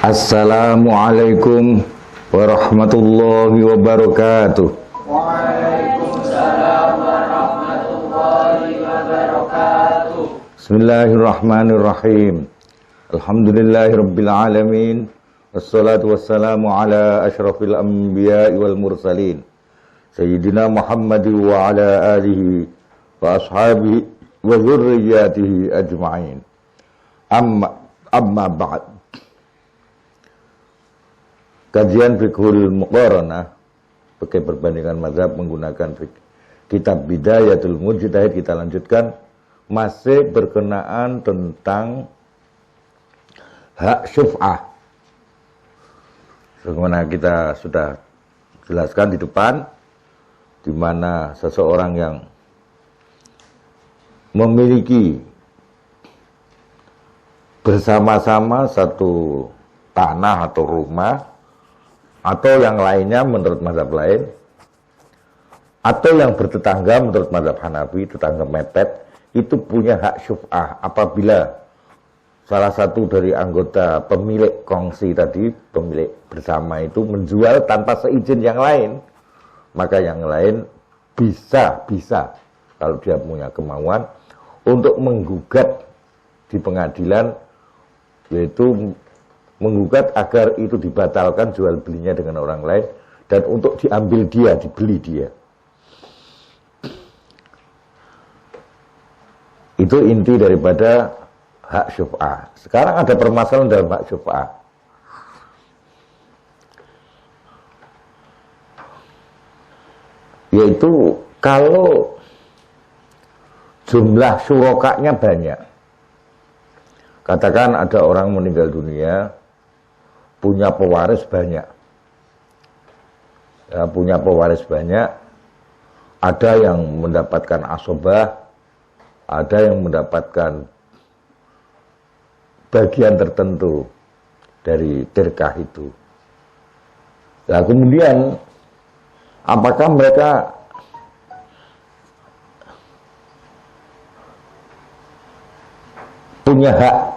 Assalamualaikum warahmatullahi wabarakatuh. Waalaikumsalam warahmatullahi wabarakatuh. Bismillahirrahmanirrahim. Alhamdulillahirabbil alamin. Wassalatu wassalamu ala asyrafil anbiya'i wal mursalin. Sayyidina Muhammad wa ala alihi wa ashabihi wa dzurriyyatihi ajma'in. Amma ba'd. Kajian Fiqhul Muqaranah pakai perbandingan mazhab menggunakan kitab Bidayatul Mujtahid kita lanjutkan, masih berkenaan tentang hak syuf'ah. Sebagaimana kita sudah jelaskan di depan, di mana seseorang yang memiliki bersama-sama satu tanah atau rumah, atau yang lainnya menurut mazhab lain, atau yang bertetangga menurut mazhab Hanafi, tetangga mepet, itu punya hak syuf'ah apabila salah satu dari anggota pemilik kongsi tadi, pemilik bersama itu menjual tanpa seizin yang lain, maka yang lain bisa kalau dia punya kemauan untuk menggugat di pengadilan, yaitu menggugat agar itu dibatalkan jual belinya dengan orang lain dan untuk diambil dia, dibeli dia. Itu inti daripada hak syuf'ah. Sekarang ada permasalahan dalam hak syuf'ah. Yaitu kalau jumlah syurokanya banyak. Katakan ada orang meninggal dunia, punya pewaris banyak. Ya, punya pewaris banyak. Ada yang mendapatkan asobah, ada yang mendapatkan bagian tertentu dari tirkah itu. Nah, kemudian apakah mereka punya hak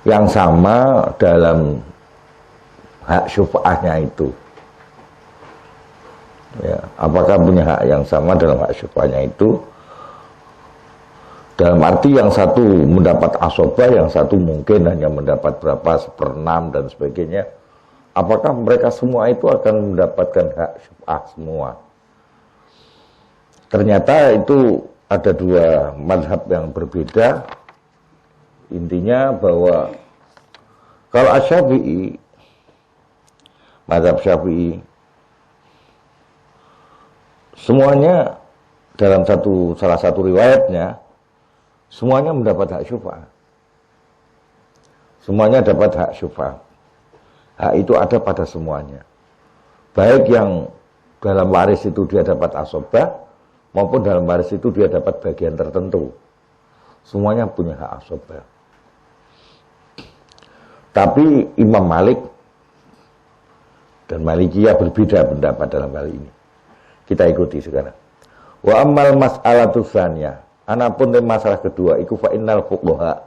yang sama dalam hak syuf'ahnya itu? Ya, apakah punya hak yang sama dalam hak syuf'ahnya itu? Dalam arti yang satu mendapat asobah, yang satu mungkin hanya mendapat berapa, 1/6 dan sebagainya. Apakah mereka semua itu akan mendapatkan hak syuf'ah semua? Ternyata itu ada dua mazhab yang berbeda. Intinya bahwa kalau Asy-Syafi'i, mazhab Syafi'i, semuanya dalam salah satu riwayatnya, semuanya mendapat hak syuf'ah. Semuanya dapat hak syuf'ah. Hak itu ada pada semuanya. Baik yang dalam waris itu dia dapat asobah, maupun dalam waris itu dia dapat bagian tertentu. Semuanya punya hak asobah. Tapi Imam Malik dan Malikiyah berbeda pendapat dalam hal ini. Kita ikuti sekarang. Wa ammal mas'alatu tsaniyah, anapun masalah kedua iku fa innal fuqaha.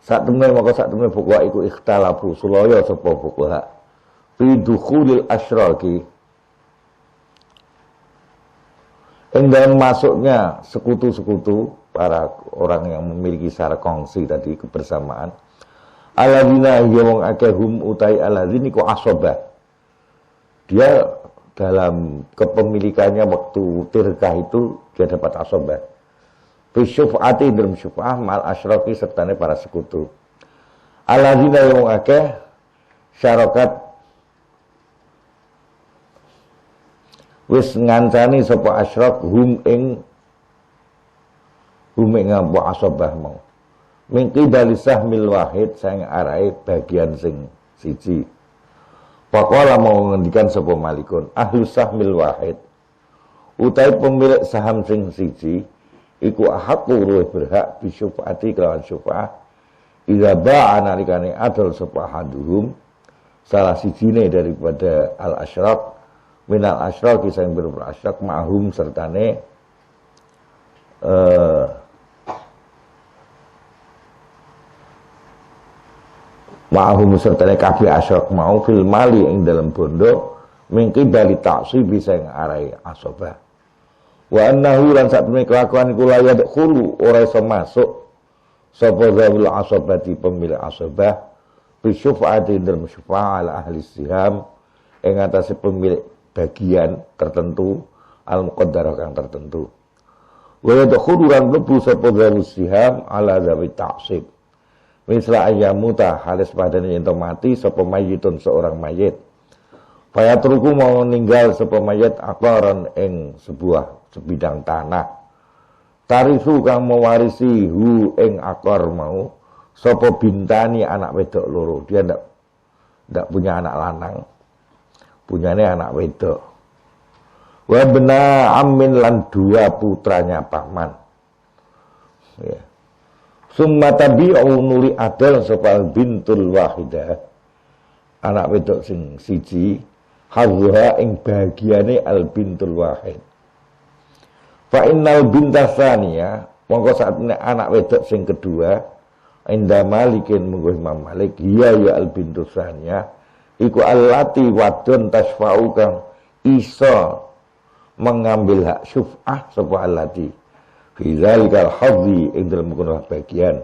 Sak temene fuqaha iku ikhtalafu sulaya sapa fuqaha fi dukhulil asyraki. Dalam masuknya sekutu-sekutu, para orang yang memiliki secara kongsi tadi, kebersamaan. Alladzina yawang akehum utai alladzini ku asobah. Dia dalam kepemilikannya waktu tirkah itu dia dapat asobah. Fi syuf'ati dalam syuf'ah mal asyraki sertane para sekutu. Alladzina yawang akeh syarakat wis ngancani sapa asyrak hum ing apa asobah mau. Mingki balisah mil wahid sang arai bagian sing siji. Faqala mau ngendikan sapa Malikun, ahlus sahmil wahid. Utai pemilik saham sing siji iku ahaqu luwih berhak bi syuf'ati kelawan syuf'ah. Idza ba'a nalikane adol sapa haduhum salah sijine daripada al-asyraq minal asyraq sing berupa asyraq ma'hum sertane ma'ahum sertane kabeh asyrak mau fil mali ing dalam bondo mingki bali taksi bisa ngarai asabah. Wa annahu lan satune kelakuan iku la yadkhulu ora iso masuk sapa zawul asabati pemilik asabah bi syufa'ati dalam syufa'a ala ahli siham ing atase pemilik bagian tertentu al muqaddarah kang tertentu. Wa yadkhulu lan mlebu sapa zawul siham ala zawi ta'sib. Misla ayyamuta halis padane yen mati sapa mayitun seorang mayit. Fayatruku mau ninggal sapa mayit aqaran ing sebuah sebidang tanah. Tarifu kang mewarisi hu ing akor mau sapa bintani anak wedok loro. Dia ndak punya anak lanang. Punyane anak wedok. Wa bena amin lan dua putranya paman. Ya. Summa tabi'u nuli adal sapa bintul wahidah. Anak wedok sing siji hazha ing bagiane al bintul wahid. Fa innal bintasaniya mongko saatnya anak wedok sing kedua inda malikin munggo Imam Malik ya al bintusaniya iku allati wadon tasfa'u kang iso mengambil hak syuf'ah sapa allati fi zalikal hadhi ing dalem kono bagian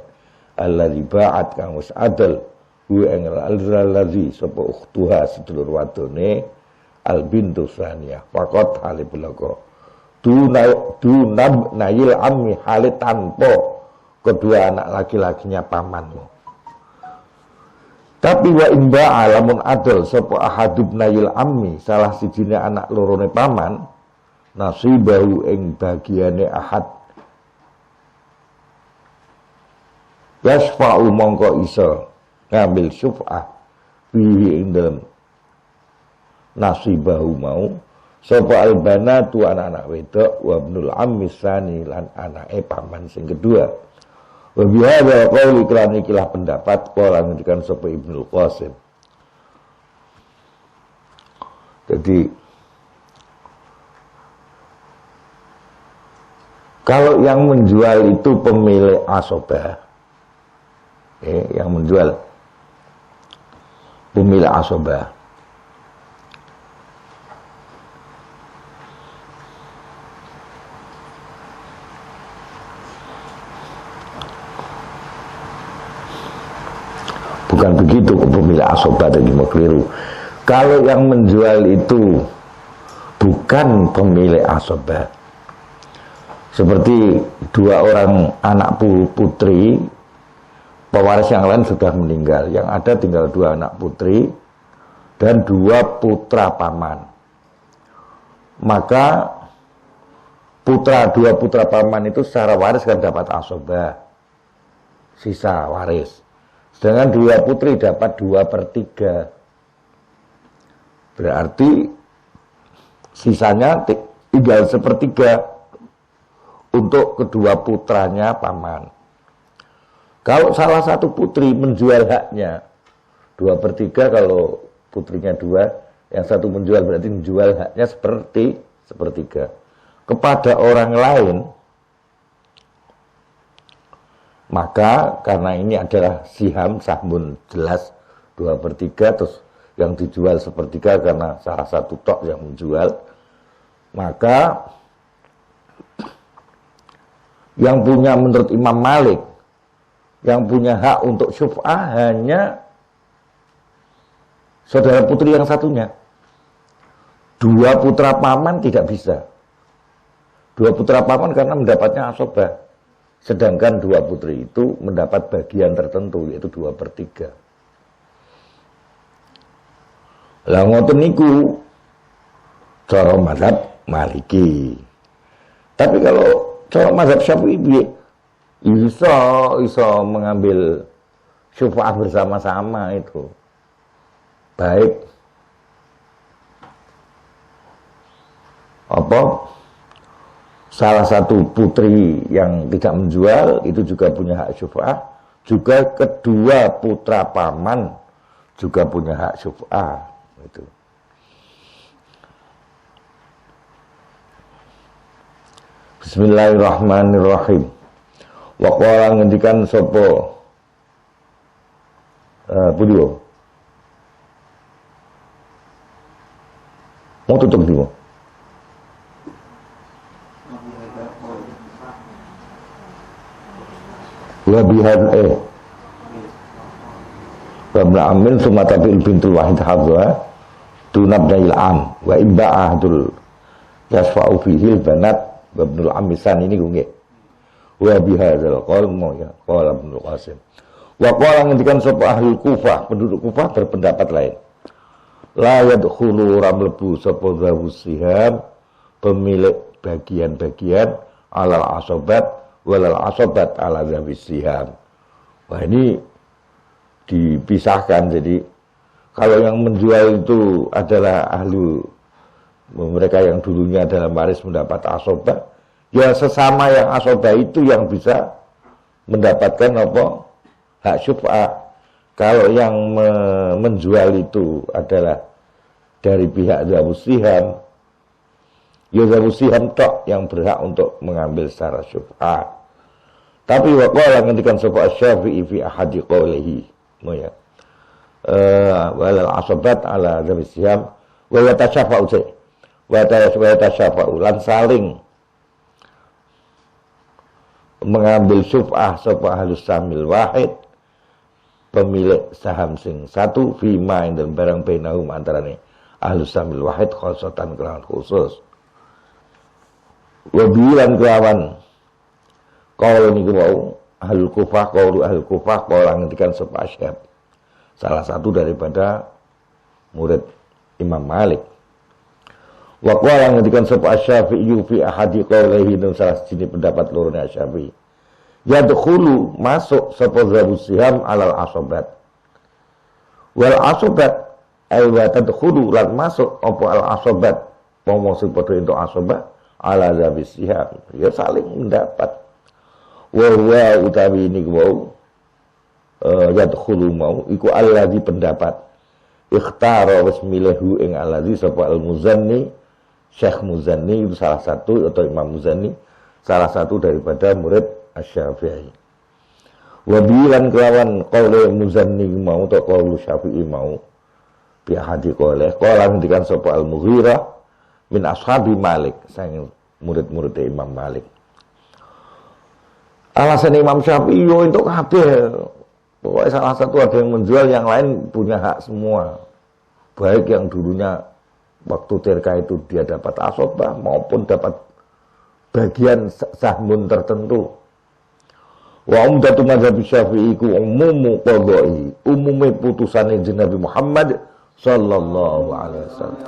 alladzi ba'at kang wis adal hu ing allazi sapa ukhtuha sedulur wadone al bintusaniya faqat halibulako dunab nayil ammi halit tanpa kedua anak laki-lakinya pamanmu. Tapi wa imba alamun adil sapa ahadub nayil ammi salah sijine anak lorone paman nasibahu ing bagiane ahad yasfa'u mongko iso ngambil syuf'ah bihi ing dalem nasibahu mau sapa albanatu anak-anak wedok wa ibnul ammi tsani lan anake paman sing kedua. Wa bihadza qauli iklan ikilah pendapat kala ngendikan sapa Ibnu Qasim. Jadi kalau yang menjual itu pemilik asobah, yang menjual pemilik asobah, bukan begitu pemilik asobah tadi mau keliru. Kalau yang menjual itu bukan pemilik asobah, seperti dua orang anak putri, pewaris yang lain sudah meninggal, yang ada tinggal dua anak putri dan dua putra paman. Maka dua putra paman itu secara waris kan dapat asobah, sisa waris. Sedangkan dua putri dapat 2/3. Berarti sisanya tinggal 1/3 untuk kedua putranya paman. Kalau salah satu putri menjual haknya 2/3, kalau putrinya 2, yang satu menjual berarti menjual haknya 1/3 kepada orang lain. Maka karena ini adalah siham sahmun jelas 2/3, terus yang dijual 1/3 karena salah satu tok yang menjual, maka yang punya menurut Imam Malik yang punya hak untuk syuf'ah hanya saudara putri yang satunya. Dua putra paman tidak bisa. Dua putra paman karena mendapatnya asobah. Sedangkan dua putri itu mendapat bagian tertentu, yaitu 2/3. Lah ngoten niku cara mazhab Maliki. Tapi kalau cara mazhab Syafi'i iso mengambil syuf'ah bersama-sama itu. Baik salah satu putri yang tidak menjual itu juga punya hak syuf'ah, juga kedua putra paman juga punya hak syuf'ah itu. Bismillahirrahmanirrahim. Wa qala ngendikan sapa Pudio. Mau tutup di mana? Wabihan Wabla amin sumata bil bintul wahid hadza tunab dail am wa ibba'ahdul yasfa'u fihil banat wabnul amisan ini gue wabihadzal qalmu ya qala Ibnu Qasim wa qala ngendikan sapa ahli Kufah penduduk Kufah berpendapat lain la yadkhulu ramlebu sapa zawus siham pemilik bagian-bagian alal asobat walal asobat ala zawis siham. Wah ini dipisahkan, jadi kalau yang menjual itu adalah ahli mereka yang dulunya dalam waris mendapat asobah, ya sesama yang asobah itu yang bisa mendapatkan apa hak syuf'ah. Kalau yang menjual itu adalah dari pihak zawus siham, ya zawus siham tok yang berhak untuk mengambil secara syuf'ah. Tapi waqala ngendikan sapa Asy-Syafi'i fi ahadi qaulihi ya walal asabat ala zawis siham wa yatasyafa'u wa yatasyafa'u lan saling mengambil syuf'ah sapa ahlus samil wahid pemilik saham sing satu fima dan barang bainahum antarane ahlus samil wahid khosatan kelawan khusus wa bilan kelawan kalau niku mau ahlul Kufah kalau ngendikan sapa Asy'ab salah satu daripada murid Imam Malik wa qala ngendikan sapa Asy-Syafi'i fi ahadi qaulihi dan salah siji pendapat lorone Asy-Syafi'i yadkhulu masuk sapa zawus siham alal asobat wal asobat ay wa tadkhulu lan masuk apa al asobat mau sing padha entuk asobat ala zawis siham ya saling mendapat wa utawi ini wau yadkhulu mau iku alladzi pendapat ikhtara wis milahu ing alladzi sapa al-Muzanni Syekh Muzanni itu salah satu atau Imam Muzanni salah satu daripada murid Asy-Syafi'i wa bilan kelawan qaul Muzanni mau atau qaul Syafi'i mau bi hadi qaulih qala ngendikan sapa al-Mughirah min ashabi Malik sang murid-murid Imam Malik. Alasan Imam Syafi'i yo untuk kabeh. Pokoknya salah satu ada yang menjual, yang lain punya hak semua. Baik yang dulunya waktu tirka itu dia dapat asobah maupun dapat bagian sahmun tertentu. Wa umdatu mazhab Syafi'i ku umumu qadha'i, umume putusane Nabi Muhammad sallallahu alaihi wasallam.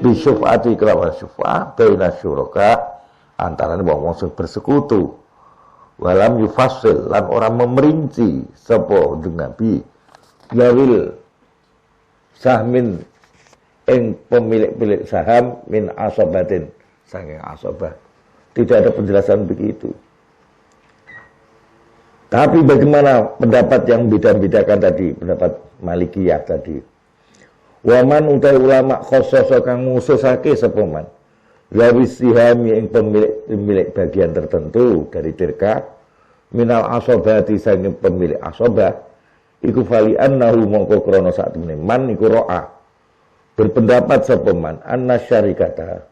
Bi syuf'ati kelawan syuf'ah baina syuraka antarané wong-wong sing bersekutu. Walam yufassil lan orang memerinci sapa Nabi yawil sahmin ing pemilik saham min asobatin saking asobah. Tidak ada penjelasan begitu. Tapi bagaimana pendapat yang beda-bedakan tadi, pendapat Malikiyah tadi. Waman utai ulama khososo kang ngususake sapa man zawis siham yang pemilik bagian tertentu dari tirka minal asobati sang pemilik asobah iku fali annahu mongko krana sak temene man iku ro'a berpendapat sapa man anna syarikata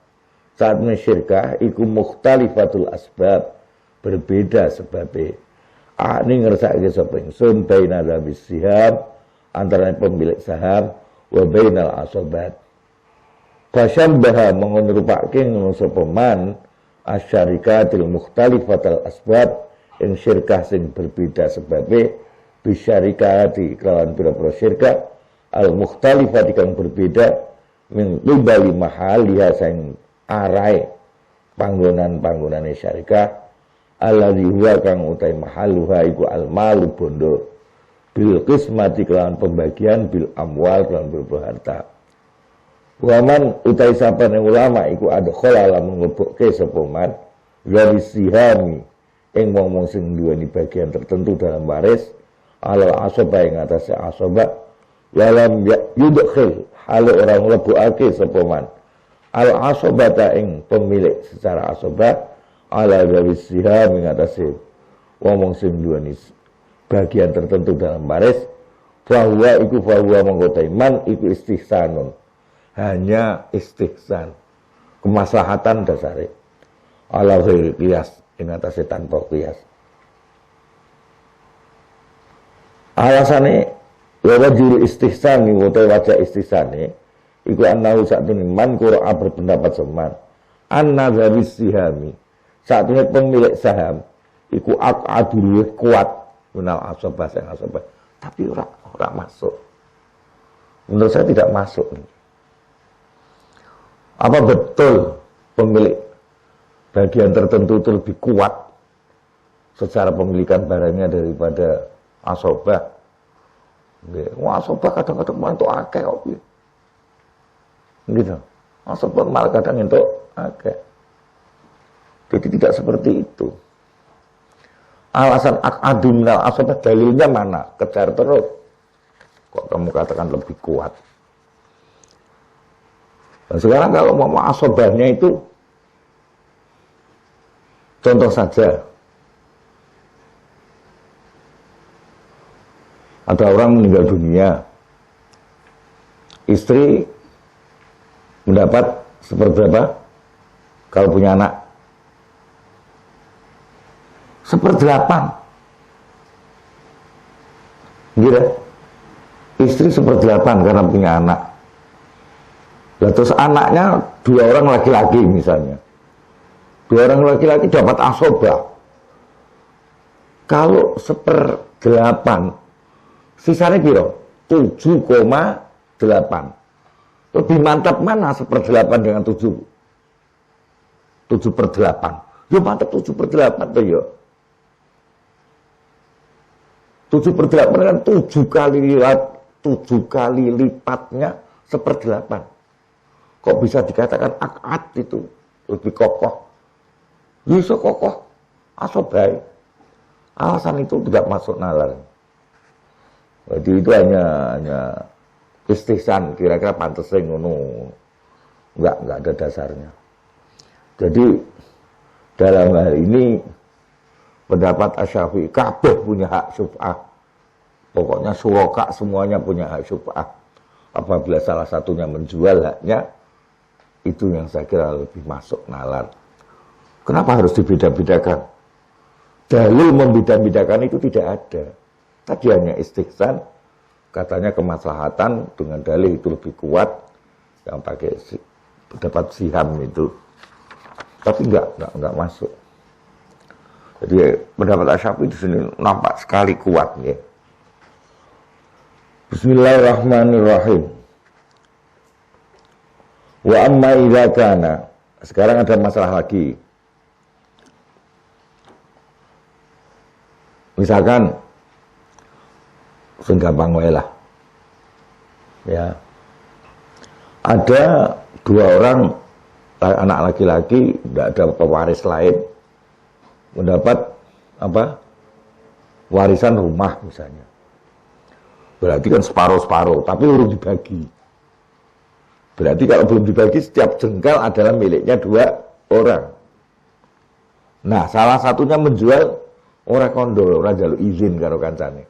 saat syirkah iku mukhtalifatul asbab berbeda sebabe ani ngersake sapa ingsun baina zawis siham antara pemilik saham wa bainal asobat fasyambaha mengonrupake ngono sapa man asyarikatil mukhtalifatul asbab ing syirkah sing berbeda sebabe bisyarikati kelawan pira-pira syirkah al mukhtalifati kang berbeda min qibali mahaliha sing arahe panggonan-panggonane syarikah alladzi huwa kang utai mahaluha iku al malu bondo bil qismati kelawan pembagian bil amwal kelawan harta. Waman utai sapane ulama iku adkhala lamun ngebokke sapa man zawis sihami ing wong-wong sing duweni bagian tertentu dalam waris alal asobah ing atase asobah walam yudkhil hale orang lebokake sapa man al asobata ing pemilik secara asobah ala zawis siham ing atase wong-wong sing duweni bagian tertentu dalam waris bahwa iku bahwa mengkotai man iku istihsanun, hanya istihsan kemaslahatan dasare ala ghairi qiyas, ing atase tanpa qiyas. Alasane wajib istihsan utawa wajah istihsane iku annahu satune man qura'a berpendapat seman anna dzabis sihami, satune pemilik saham iku aqadul kuat menal asabah sing asabah, tapi ora masuk. Menurut saya tidak masuk. Apa betul pemilik bagian tertentu itu lebih kuat secara pemilikan barangnya daripada asobah? Wah, asobah kadang-kadang mantuk akeh kok. Gitu. Asobah malah kadang entuk akeh. Jadi tidak seperti itu. Alasan akadu minal asobah dalilnya mana? Kejar terus. Kok kamu katakan lebih kuat? Nah, sekarang kalau mau asobahnya itu, contoh saja, ada orang meninggal dunia, istri mendapat seperberapa kalau punya anak? 1/8. Gitu. Istri 1/8 karena punya anak. Lah terus anaknya 2 orang laki-laki misalnya. 2 orang laki-laki dapat asobah. Kalau 1/8, sisanya piro? 7,8. Lebih mantap mana 1/8 dengan 7/8? Ya mantap 7/8 tuh ya. 7/8 kan 7 kali lipatnya 1/8. Kok bisa dikatakan akad itu lebih kokoh? Bisa kokoh asobai. Alasan itu tidak masuk nalar. Jadi itu hanya istihsan, kira-kira pantes ngono. Enggak ada dasarnya. Jadi dalam hal ini pendapat Asy-Syafi'i kabeh punya hak syuf'ah. Pokoknya suraka semuanya punya hak syuf'ah. Apabila salah satunya menjual haknya, itu yang saya kira lebih masuk nalar. Kenapa harus dibeda-bedakan? Dalil membeda-bedakan itu tidak ada. Tadi hanya istihsan, katanya kemaslahatan dengan dalil itu lebih kuat yang pakai pendapat siham itu. Tapi enggak masuk. Jadi pendapat Asy-Syafi'i di sini nampak sekali kuat ya. Bismillahirrahmanirrahim. Wa amma idza kana. Sekarang ada masalah lagi. Misalkan gampang wae lah. Ya. Ada 2 orang anak laki-laki, tidak ada pewaris lain, mendapat warisan rumah misalnya. Berarti kan separuh-separuh, tapi belum dibagi. Berarti kalau belum dibagi, setiap jengkal adalah miliknya 2 orang. Nah, salah satunya menjual, ora kondo, ora njaluk izin karo kancane.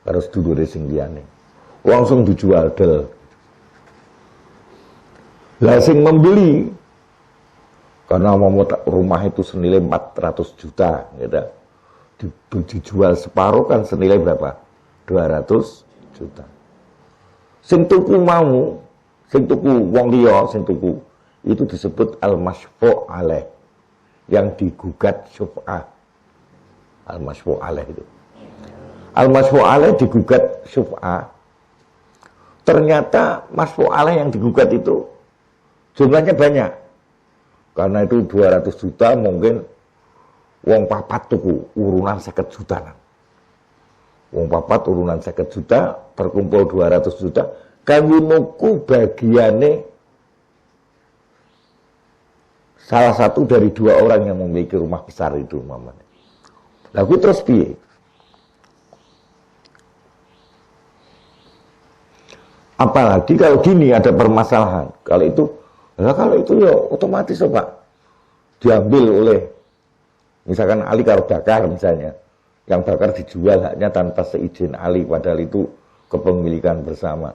Karo sedulure sing liyane. Langsung dijual del. Lah sing membeli karena mau rumah itu senilai 400 juta, gitu. Dijual separuh kan senilai berapa? 200 juta. Sing tuku mau, sing tuku wong liya, sing tuku itu disebut al-masyfu' alaih, yang digugat syuf'ah. Al-masyfu' alaih itu. Al-masyfu' alaih digugat syuf'ah. Ternyata masyfu' alaih yang digugat itu jumlahnya banyak. Karena itu 200 juta mungkin wong papat tuku urunan 50 juta. Wong papat urunan 50 juta, terkumpul 200 juta, kanggo nuku bagiane salah satu dari 2 orang yang memiliki rumah besar itu mamane. Lah kuwi terus piye? Apalagi kalau gini ada permasalahan. Kalau itu ya otomatis Pak diambil oleh misalkan Ali karo Bakar misalnya. yang bakar dijual haknya tanpa seizin Ali, padahal itu kepemilikan bersama.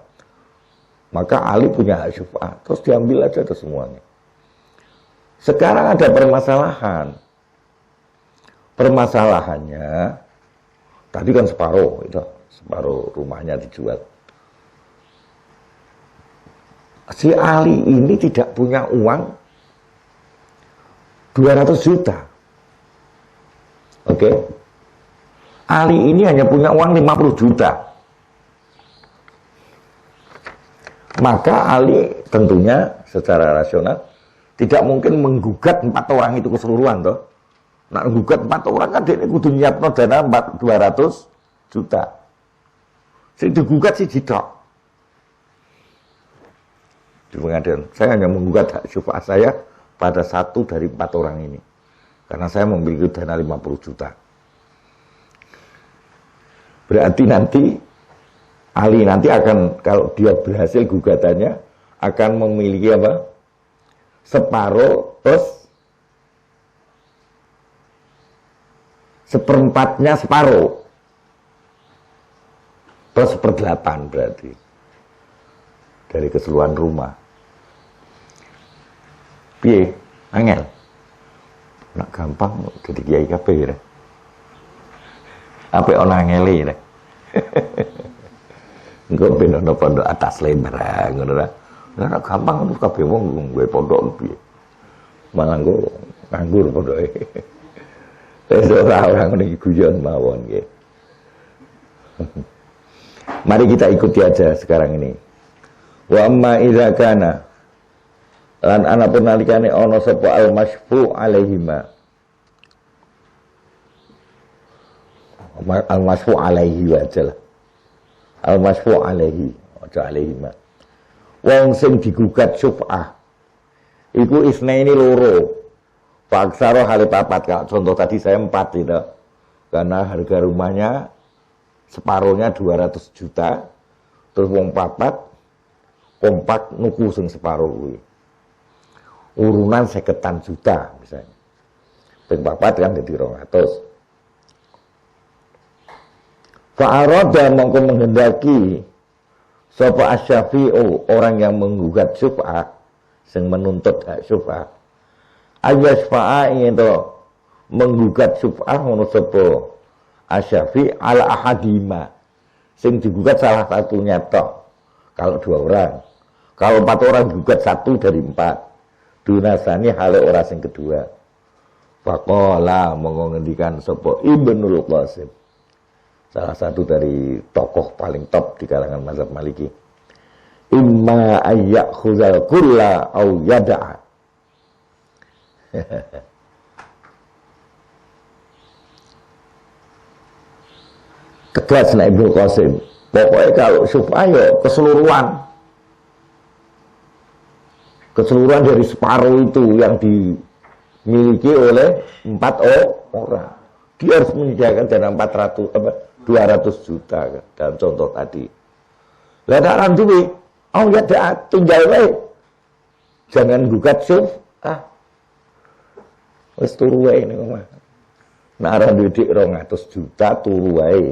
Maka Ali punya hak syuf'ah, terus diambil aja itu semuanya. Sekarang ada permasalahan. Permasalahannya, tadi kan separuh rumahnya dijual. Si Ali ini tidak punya uang 200 juta. Oke. Ali ini hanya punya uang 50 juta. Maka Ali tentunya secara rasional tidak mungkin menggugat 4 orang itu keseluruhan toh. Nah, menggugat 4 orang kan dia kudu nyiapno dana 200 juta. Sing digugat si jidok. Di pengadilan, saya hanya menggugat hak syuf'ah saya pada 1 dari 4 orang ini. Karena saya memiliki dana 50 juta. Berarti nanti Ali nanti akan, kalau dia berhasil gugatannya, akan memiliki apa? Separuh plus seperempatnya separuh plus 1/8 berarti dari keseluruhan rumah. Piye? Angel. Nak gampang jadi kiai kabeh ya. Apa ana angele ya. Engko ben ana pondok atas lebar ngono ra. Lah gampang ngono kabeh wong duwe pondok piye. Malah engko nganggur pondoke. Wis ora ngene iki guyon mawon nggih. Mari kita ikuti aja sekarang ini. Wa amma idza kana lan ana pun nalikane ana sapa al masfu alaihima. Al masfu alaihi wajalah. Al masfu alaihi aja alaihima. Wong sing digugat syuf'ah iku isnaini loro. Paksaro hale papat, kalau contoh tadi saya 4 gitu. Karena harga rumahnya separuhnya 200 juta. Terus wong papat kompak nuku sing separuh kuwi. Urunan 50 juta misalnya. Ping papat kan jadi 200. Fa'arada mongko menghendaki sapa asy-syafi'u, orang yang menggugat syuf'ah, sing menuntut hak syuf'ah. Ayasfa'a itu menggugat syuf'ah ngono sapa asy-syafi' ala ahadima. Sing digugat salah satunya tok. Kalau 2 orang. Kalau 4 orang digugat 1 dari 4. Dunasani hale ora sing kedua. Faqala monggo ngendikan sapa Ibnul Qasim, salah satu dari tokoh paling top di kalangan mazhab Maliki. Imma ayyakhuzal kulla au yada'a. Tegas nak Ibnu Qasim. Pokoknya kalau syuf'ah ya keseluruhan dari separuh itu yang dimiliki oleh 4 orang. Dia harus menyediakan dana 200 juta kan, dalam contoh tadi. Lah nek ora duwe, ya dak tinggal wae. Jangan gugat syuf'ah. Wis turu wae niku mah. Nek ora duwe 200 juta turu wae.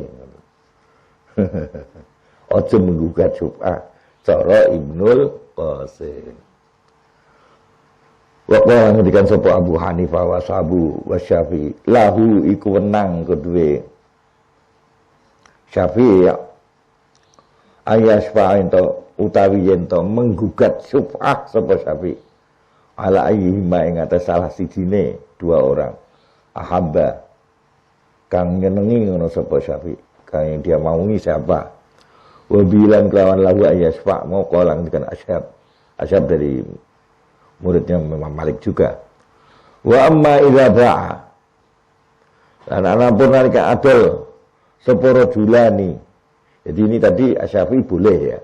Ojo menggugat syuf'ah cara Ibnul Qasim. Wa ngendikan sapa Abu Hanifah wa Sabu wa Syafi'i lahu iku wenang kedue Syafi'i ya ayasfa ento utawi yen to menggugat syuf'ah sapa Syafi'i ala ayyihima ing atas salah sijine 2 orang ahabba kang nyenengi ngono sapa Syafi'i kang yang dia maungi siapa wa bilan kelawan lahu ayasfa mau kolang dengan Asyab dari muridnya Imam Malik juga. Wa amma idza ba'a. Dan anak pun nalika adol seporo julani. Jadi ini tadi Asy-Syafi'i boleh ya.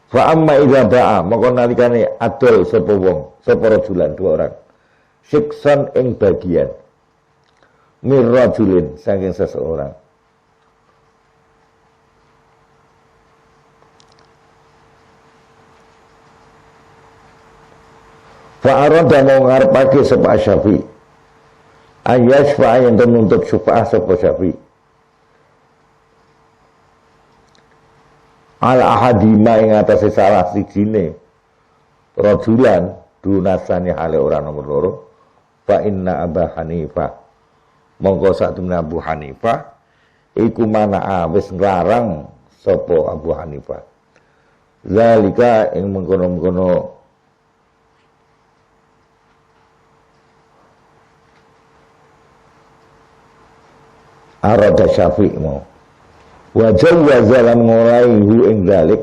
Fa amma idza ba'a, maka nalikane adol sapa wong, seporo julan 2 orang. Sikson ing bagian mirrajulin saking seseorang. Fa'arada mau ngarepake sapa Syafi'i ayasfa yang menuntut syufa'ah sapa Syafi'i ala ahadima ing atase salah sijine rajulan dunasane hale ora nomor loro fa inna Abu Hanifah monggo sak temene Abu Hanifah iku mana wis nglarang sapa Abu Hanifah zalika ing mengkono-mengkono arada Syafi'i mau wa jawwaza lan nguraihu ing zalik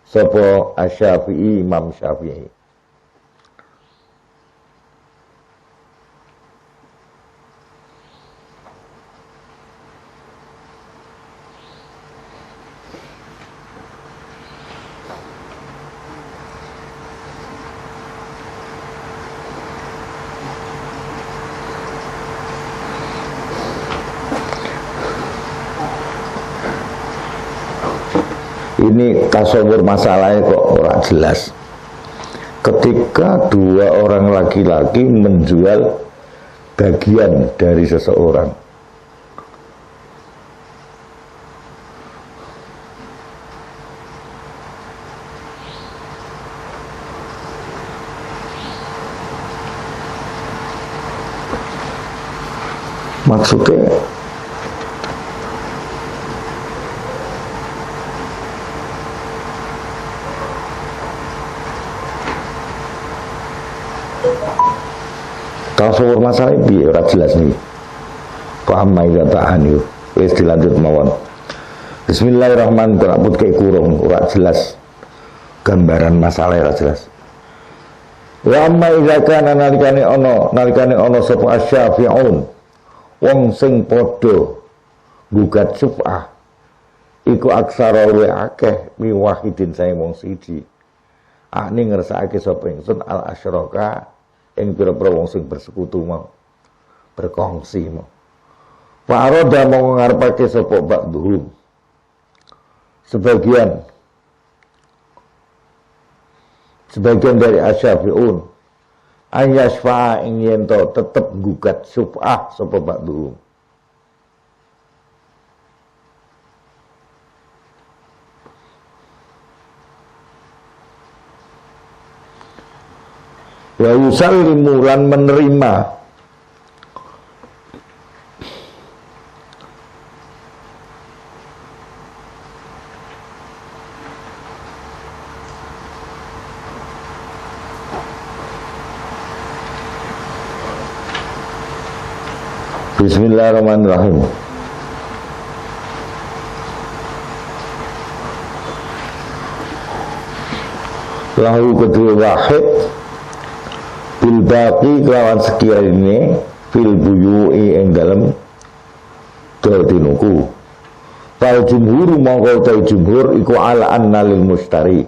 sapa Asy-Syafi'i Imam Syafi'i ini tasawur masalahnya kok ora jelas. Ketika dua orang laki-laki menjual bagian dari seseorang, maksudnya tasawur masalah ini ora jelas nih. Paham ya ta'an yuk. Wis dilanjut mawon. Bismillahirrahmanirrahim. Put kayak kurung ora jelas. Gambaran masalah ora jelas. Wa amma idza kana nalikane ono sapa asy-Syafi'un wong sing padha gugat syuf'ah iku aksara wa akeh mi wahidin sae wong siji. Ning ngersakake sapa ingsun al asyraka ing pira-pira wong sing bersekutu mau berkongsi mau Fa'aroda mau ngarepake sapa ba'dhum sebagian dari asy-Syafi'un ayasfa'a ing yen to tetep gugat syuf'ah sapa ba'dhum wa yusallimu lan menerima Bismillahirrahmanirrahim. Lahu kedua wahid bil baqi kelawan sekiranya fil buyu'i ing dalem dol tinuku. Fal jumhur mongko ta jumhur iku ala anna lil mustari.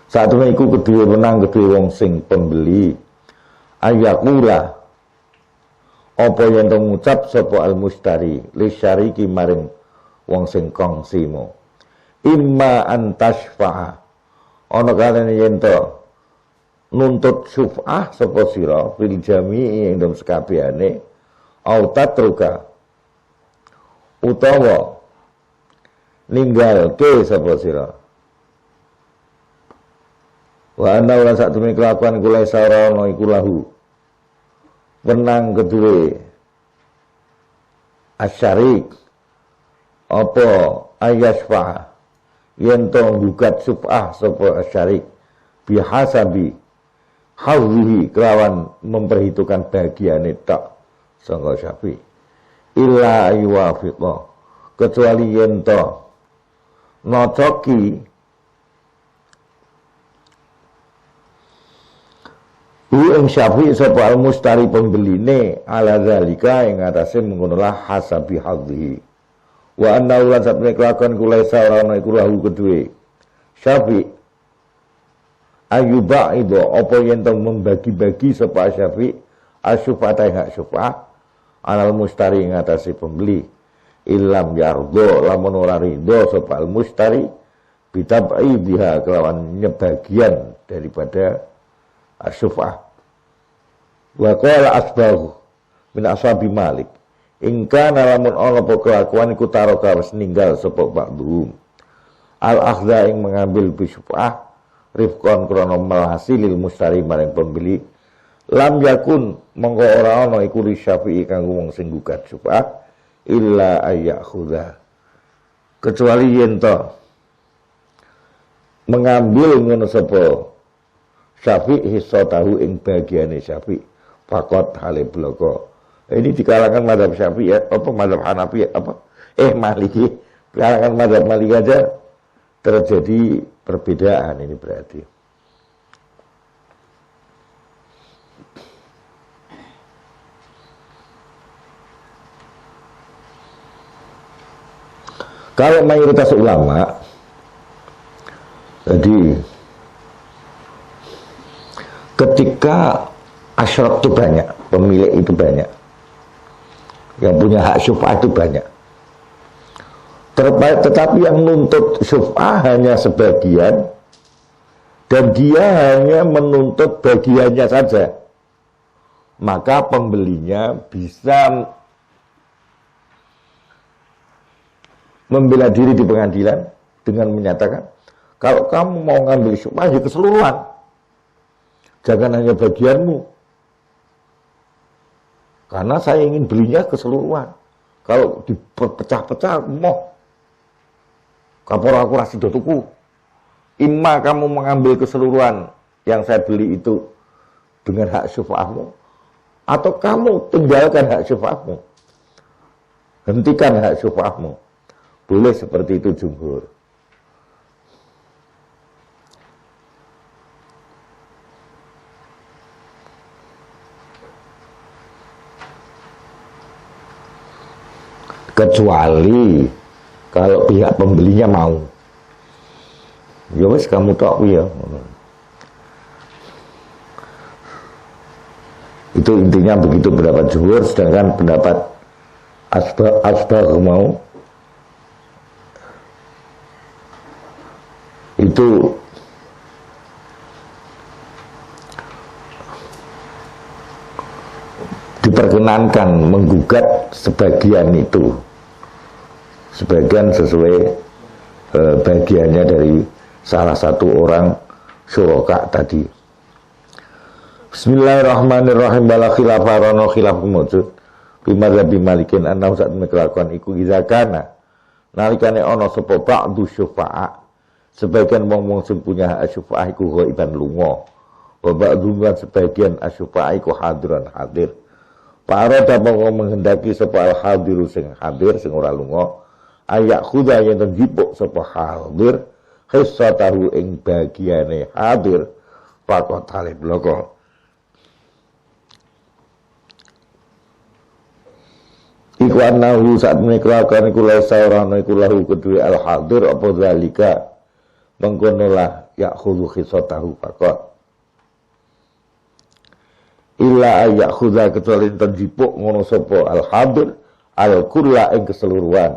Satune iku kedua menang kedua wong sing pembeli. Ayakula apa yang ngucap sapa al mustari li syariki maring wong sing kongsi mo. Imma antashfa'a ana kalane yen to nuntut syuf'ah sapa sira fil jami'i ing dalem sekabehane au tatruka utawa ninggalke sapa sira wa ana ora sak temene kelakuan kula sarana iku lahu wenang kedue asyarik apa ayasfa yen to gugat syuf'ah sapa asyarik bihasabi hawihi kelawan memperhitungkan bagiane tak sangka Syafi'i illa yuwafiqa kecuali yen to nocoki ing Syafi'i sapa al mustari pembeline ala zalika ing atase mengonolah hasabi hadhihi wa anna ulan satne kelakuan kula sarana iku lahu kedue Syafi'i ayuba itu apa yang tong membagi-bagi sapa Syafi'i asyufata hak syuf'ah alal mustari ngatasi pembeli illam yardo lamun ora ridho sapa al mustari bitabai biha kelawan nyebagian daripada asyuf'ah wa qala asbahu min ashabi Malik ingka nalamun ana apa kelakuan iku taroka wis ninggal sapa ba'dhum al akhdha ing mengambil bisyufah rifqan krana melasi lil mustari maring pembeli lam yakun mongko ora ana iku Syafi'i kanggo wong sing gugat syufah illa ayakhudha kecuali yen to mengambil ngono sapa Syafi'i hissa tahu ing bagiane Syafi'i fakot hale bloko. Ini di kalangan mazhab Syafi'i ya, apa mazhab Hanafi ya, apa Maliki. Kalangan mazhab Maliki aja terjadi perbedaan ini berarti. Kalau mayoritas ulama jadi ketika asyraf itu banyak, pemilik itu banyak, yang punya hak syuf'ah itu banyak. Tetapi yang nuntut syuf'ah hanya sebagian, dan dia hanya menuntut bagiannya saja. Maka pembelinya bisa membela diri di pengadilan dengan menyatakan, kalau kamu mau ngambil syuf'ah ya keseluruhan, jangan hanya bagianmu. Karena saya ingin belinya keseluruhan. Kalau dipecah-pecah, mau kapor aku rasi dotuku. Imma kamu mengambil keseluruhan yang saya beli itu dengan hak syufa'ahmu, atau kamu tinggalkan hak syufa'ahmu, hentikan hak syufa'ahmu. Boleh seperti itu jumhur. Kecuali kalau pihak pembelinya mau, ya wes kamu tok ya. Itu intinya begitu pendapat jumhur, sedangkan pendapat asbagh mau itu diperkenankan menggugat sebagian itu, sebagian sesuai bagiannya dari salah satu orang syuraka tadi. Bismillahirrahmanirrahim. Bala khilafah rono khilaf mujud bimadzhabi Malikin ana saat melakukan iku idza kana nalikane ana sapa ba'du syufa'a, sebagian wong-wong sing punya hak syufa'ah iku ghaiban lunga, wa ba'du sebagian asyufa'a iku hadiran hadir. Para dapat menghendaki sapa al-hadiru sing hadir sing ora lunga ayak khuda yen njipuk sapa hadir hissatahu ing bagiane hadir pakot halib loko. Iku anahu saat menikahkan iku laisa ora iku lahu kedue al-hadir apa zalika mengkonolah yakhudhu hissatahu pakot illa ayak khuda kecuali terjipuk ngono sopo al-hadir al-kulla ing keseluruhan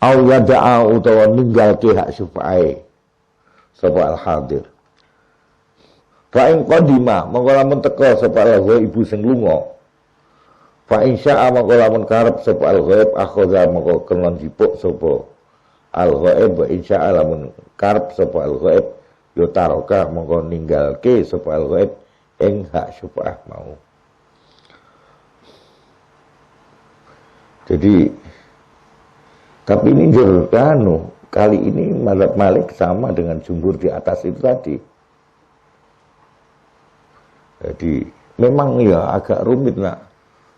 au yada'a utawa ninggal ke hak syufa'ai sopo al-hadir fa ing qadima mongko lamun teka sapa al-ghaib ibu sing lunga fa in sya'a mongko lamun karep sapa al-ghaib akhadha mongko kena jipuk sapa al-ghaib wa in sya'a lamun karep sapa al-ghaib yo taroka mongko ninggalke sapa al-ghaib ing hak syufa'ah mau. Jadi tapi ini jurkanu kali ini mazhab Malik sama dengan jumhur di atas itu tadi. Jadi memang ya agak rumit nak.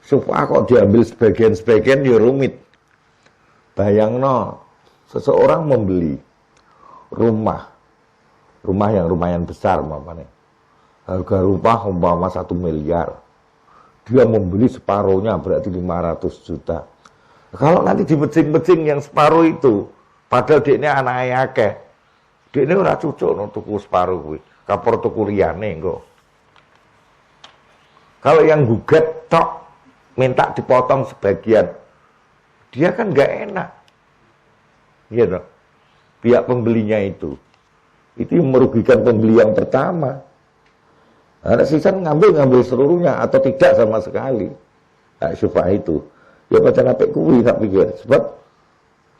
Syufa'ah kok diambil sebagian-sebagian ya rumit. Bayangno seseorang membeli rumah yang lumayan besar umpamanya. Harga rumah umpama 1 miliar. Dia membeli separuhnya berarti 500 juta. Kalau nanti dibecing-becing yang separuh itu, padahal dia anaknya akeh. Dia ora cucuk no tuku separuh kuwi. Kapor tuku liyane engko. Kalau yang gugat tok minta dipotong sebagian, dia kan nggak enak. Iya toh? Pihak pembelinya itu yang merugikan pembeli yang pertama. Ada sisa ngambil seluruhnya atau tidak sama sekali. Hak syufa'ah itu. Ya pacar apik kuwi tak pikir. Sebab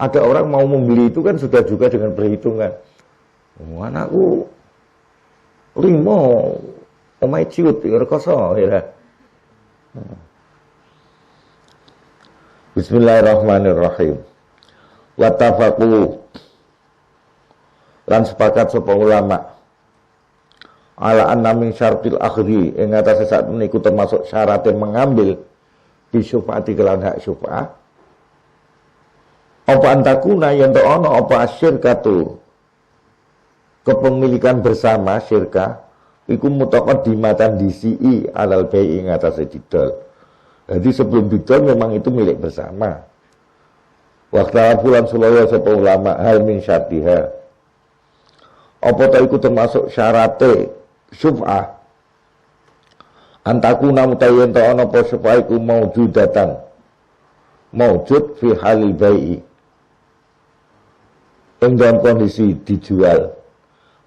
ada orang mau membeli itu kan sudah juga dengan perhitungan. Oh, anakku 5 omahe ciut rekoso ya. Bismillahirrahmanirrahim. Wattafaqu lan sepakat sapa ulama ala anna min syartil akhdhi ing atase sak niku termasuk syaratnya mengambil bi syufaati kelan hak syufaah apa antakuna yen to ana apa syirkatu kepemilikan bersama syirkah iku mutaqaddimatan disi alal bai ing atase didol. Jadi sebelum didol memang itu milik bersama. Waqta bulan sulaya sapa ulama hal min syartiha. Apa ta iku termasuk syarate syuf'ah? Antakuna mutayen ta ana apa syuf'ah iku maujudatan. Maujud fi halil bai'i. Ing dalam kondisi dijual.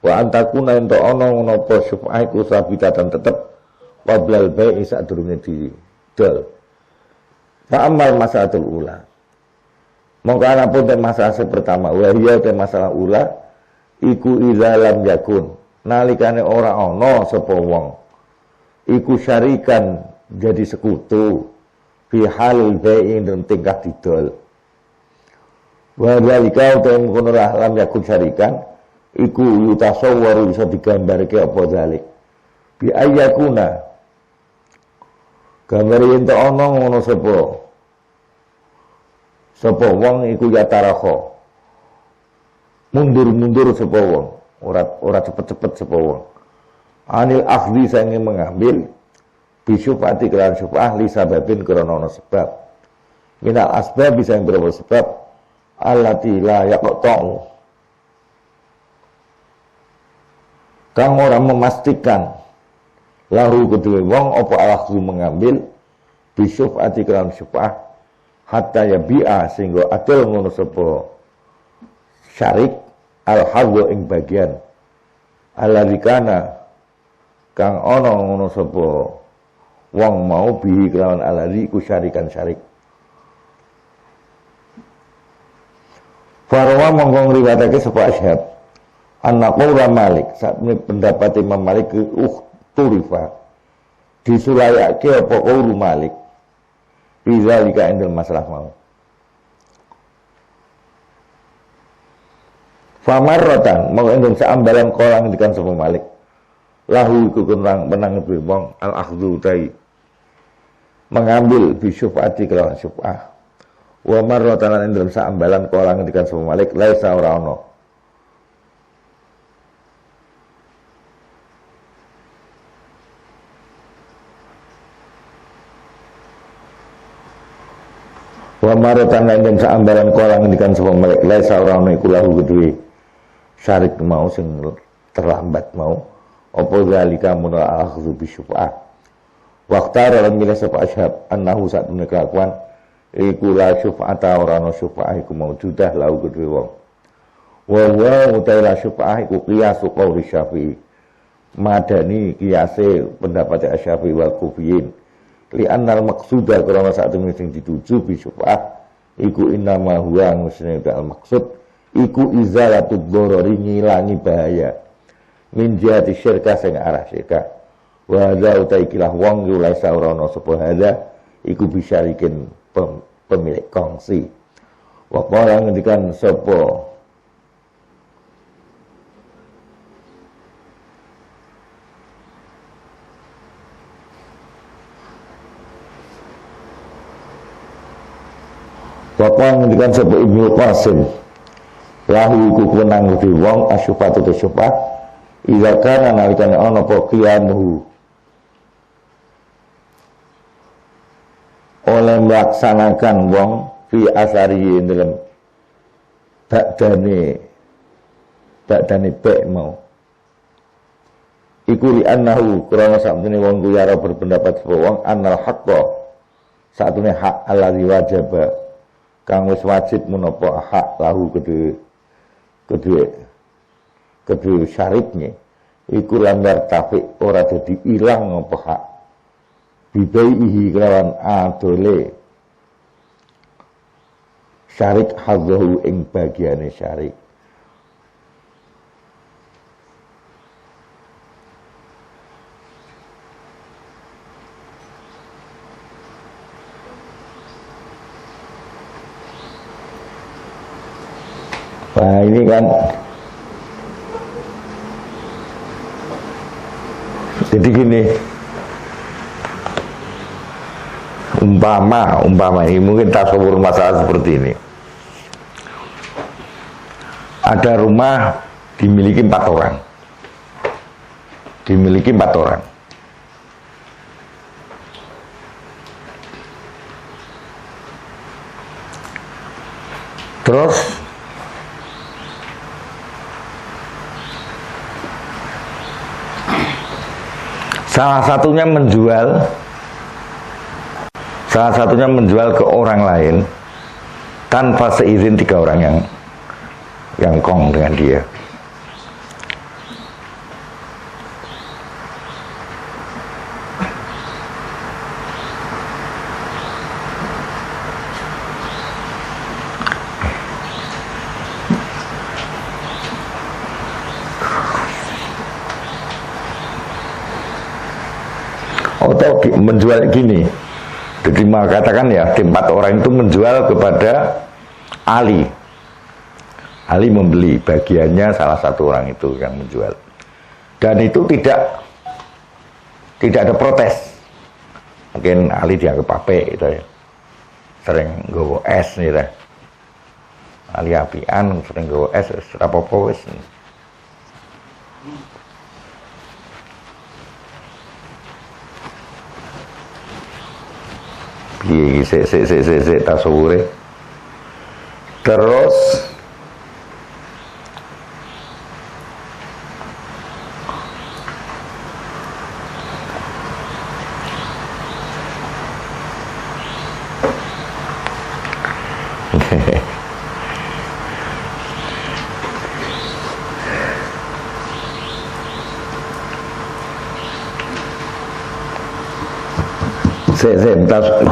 Wa antakuna ento ana apa syuf'ah iku sabitatan tetep wablal bai'i sadurunge didol. Fa amal masalatul ula. Mongko ana pun masalah pertama, wa hiya masalah ula iku idza lam yakun nalikane ora ana sapa wong iku syarikan jadi sekutu fi halil bai'i dan tingkah didol. Wa dzalika utawa kono lam yakun syarikan iku yutasawwaru bisa digambarke apa zalik bi ayyakuna gambar yen ta ana ngono sapa wong iku yatarakho mundur sapa wong ora cepet-cepet sapa wong anil akhdhi sange mengambil bi syufati kelan syufah li sababin krana ana sebab minal asbab bisa yang beberapa sebab allati la yaqta'u kang ora memastikan lahu kedue wong apa alakhdhu mengambil bi syufati kelan syufah hatta ya bi'a sehingga adil ngono sapa syarik al-hadwa ing bagian aladzikana kang ana ngono sapa wong mau bihi kelawan aladzi ku syarikan syarik. Farwa monggo ngriwayatake sapa Asyhab anna qaula Malik saat pendapat Imam Malik turifa disulayake apa qaulu Malik bizalika indal masalah mau. Famarrotan mau indal seambalan kolang dikan sapa Malik. Lahu iku kunang menang wong al akhdhu tai mengambil bi syufati kelawan syufah. Wa marrotan lan indal seambalan kolang dikan sapa Malik laisa ora ono. Wa maratan lan den saambaran kolang ngendikan sapa Malik laisa ora ana iku lahu kedue syarik mau sing terlambat mau apa zalika mun akhdhu bi syuf'ah waqtara lan milih sapa Asyhab annahu sak temene kelakuan iku la syuf'ata ora ana syuf'ah iku maujudah lahu kedue wong wa utaila syuf'ah iku qiyas qauli Syafi'i madani qiyase pendapat Syafi'i wal Kufiyin li annal maqsuda karena saat ini sing dituju bi syuf'ah iku innama huwa musnad al maksud iku izalatud dharari ngilangi bahaya min jihati syirka sing arah syirka wa hadza utaikilah wong yulai saurana sapa hadza iku bisyarikin pemilik kongsi wa qala ngendikan sapa Bapak ngendikan sapa Ibnu Qasim lahu iku kenang di wong asyufatu te syufah idza kana nalikane ana apa qiyamuhu oleh melaksanakan wong fi asari dalam bakdane bek mau iku li annahu krana sakmene wong ku yara berpendapat sapa wong annal haqqo satune hak alladzi wajaba kang wis wajib menapa hak lahu kedue syariknya iku lambar tafi ora dadi ilang apa hak bibaihi kelawan adole syarik hadzahu ing bagiane syarik. Nah ini kan jadi gini, umpama ini mungkin tasawur masalah seperti ini. Ada rumah dimiliki 4 orang, terus salah satunya menjual ke orang lain tanpa seizin 3 orang yang kong dengan dia. Atau menjual gini, jadi katakan ya, 4 orang itu menjual kepada Ali. Ali membeli bagiannya salah satu orang itu yang menjual, dan itu tidak ada protes. Mungkin Ali dianggap ape itu ya, sering nggawa es nih ya. Ali apian sering nggawa es, apa-apa wis. Piye sik tasawure. Terus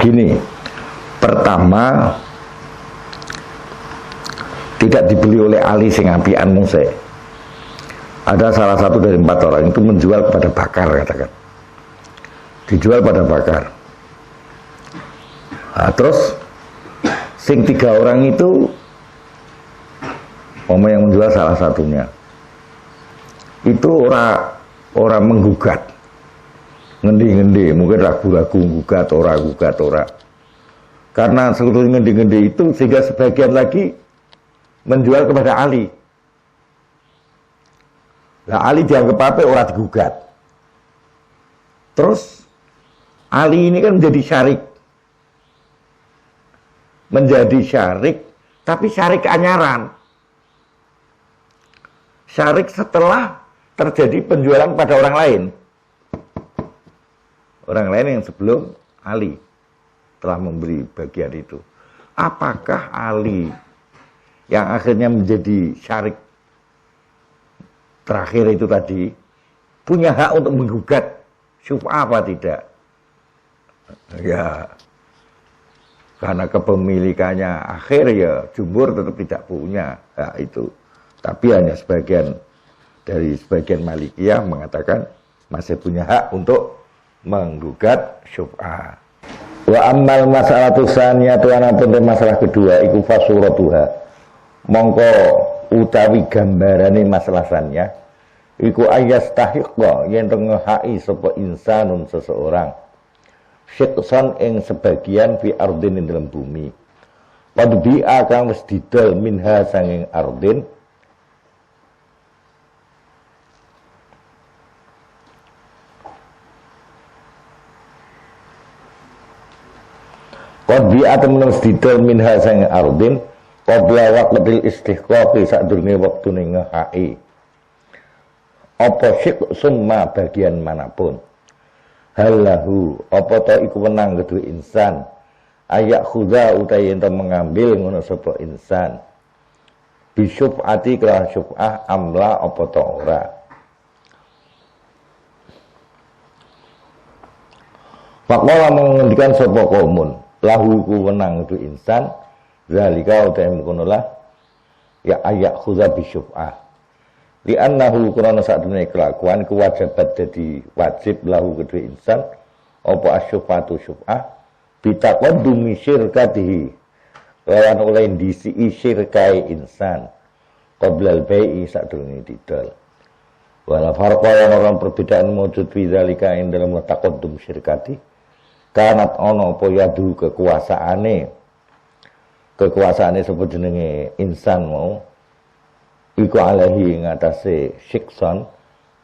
gini, pertama tidak dibeli oleh Ali sing apian mungse. Ada salah satu dari 4 orang itu menjual kepada Bakar, katakan dijual pada Bakar. Nah, terus sing 3 orang itu yang menjual salah satunya itu orang menggugat, ngendi-ngendi, mungkin ragu-ragu gugat ora. Karena sebetulnya ngendi-ngendi itu sehingga sebagian lagi menjual kepada Ali. Nah, Ali dianggap apa? Orang digugat. Terus Ali ini kan menjadi syarik, tapi syarik anyaran. Syarik setelah terjadi penjualan pada orang lain. Orang lain yang sebelum Ali telah memberi bagian itu. Apakah Ali yang akhirnya menjadi syarik terakhir itu tadi punya hak untuk menggugat syuf'ah apa tidak? Ya, karena kepemilikannya akhir ya jumhur tetap tidak punya hak itu. Tapi hanya sebagian Malikiyah mengatakan masih punya hak untuk menggugat syuf'ah. Wa ammal masalatu tsaniyatu anapun masalah kedua iku fasuratuha. Mongko utawi gambarane masalah sannya iku ayastahiqqa yen ngehaki sapa insanun seseorang syikson ing sebagian fi ardin ing dalam bumi. Wadbi'a kang wis didol minha sanging ardin Qadbi atem menawa didol minha sang ardin qabla waqtil istihqaqi sadurunge wektune ngehaki. Apa syik summa bagian manapun. Halahu apa ta iku wenang kedue insan. Ayak khudha utawi ento mengambil ngono sapa insan. Bisyuf'ati kelawan syuf'ah amla apa ta ora. Faqala mengendikan sapa kaumun lahu ku wenang itu insan zalika uta mengkonolah ya ayak khudha bisyuf'ah li annahu krana sadene kelakuan kewajiban dadi wajib lahu kedue insan apa asyufatu syuf'ah bitaqaddumi syirkatihi lawan oleh ndisi syirkai insan qabla al-bai'i sadurunge didol wala farqa lan perbedaan mujud fi zalika ing dalam taqaddum syirkati kanat ana apa yadu kekuasaane sapa jenenge insan mau iku alahi ing atase sikson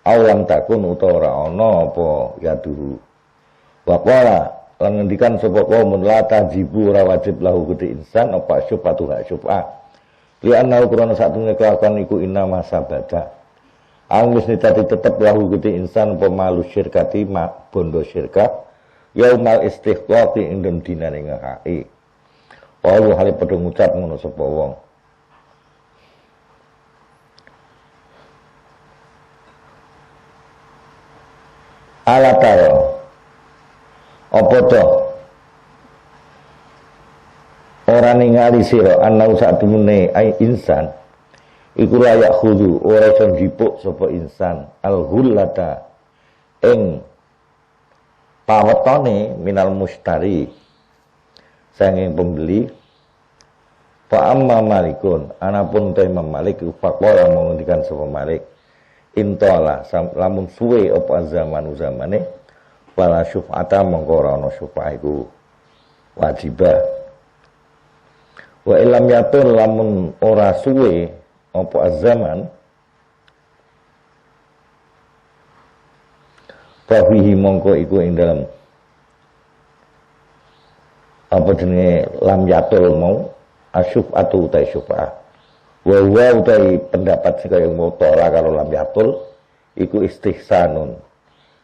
alam takun utawa ora ana apa yadu wa qala lan ngendikan sapa kaum la tajibu ora wajib lahu gede insan apa syufatu hak syuf'ah li anna qur'ana satune kelakuan iku inna masabada angis nitati tetep lahu gede insan apa malu syirkati bondo syirkat yaumal istiqlaqi ing dalem dinane ngahai. Wae hale padha ngucap ngono sapa wong. Alatal apa to? Ora ningali sira ana satemene ai insan iku layak khudu ora iso dipuk sapa insan al-hullata ing pawetone minal mustari sanging pembeli fa amma malikun anapun ta Imam Malik faqala mengendikan sapa Malik intala lamun suwe apa zamane wala syuf'ata mongko ora ana syuf'ah iku wajibah wa ilam yatur lamun ora suwe apa zaman fahihi mongko iku ing dalam apa jenenge lam yatul mau asyuf'atu utai syuf'ah wa utai pendapat sing kaya mutala kalau lam yatul iku istihsanun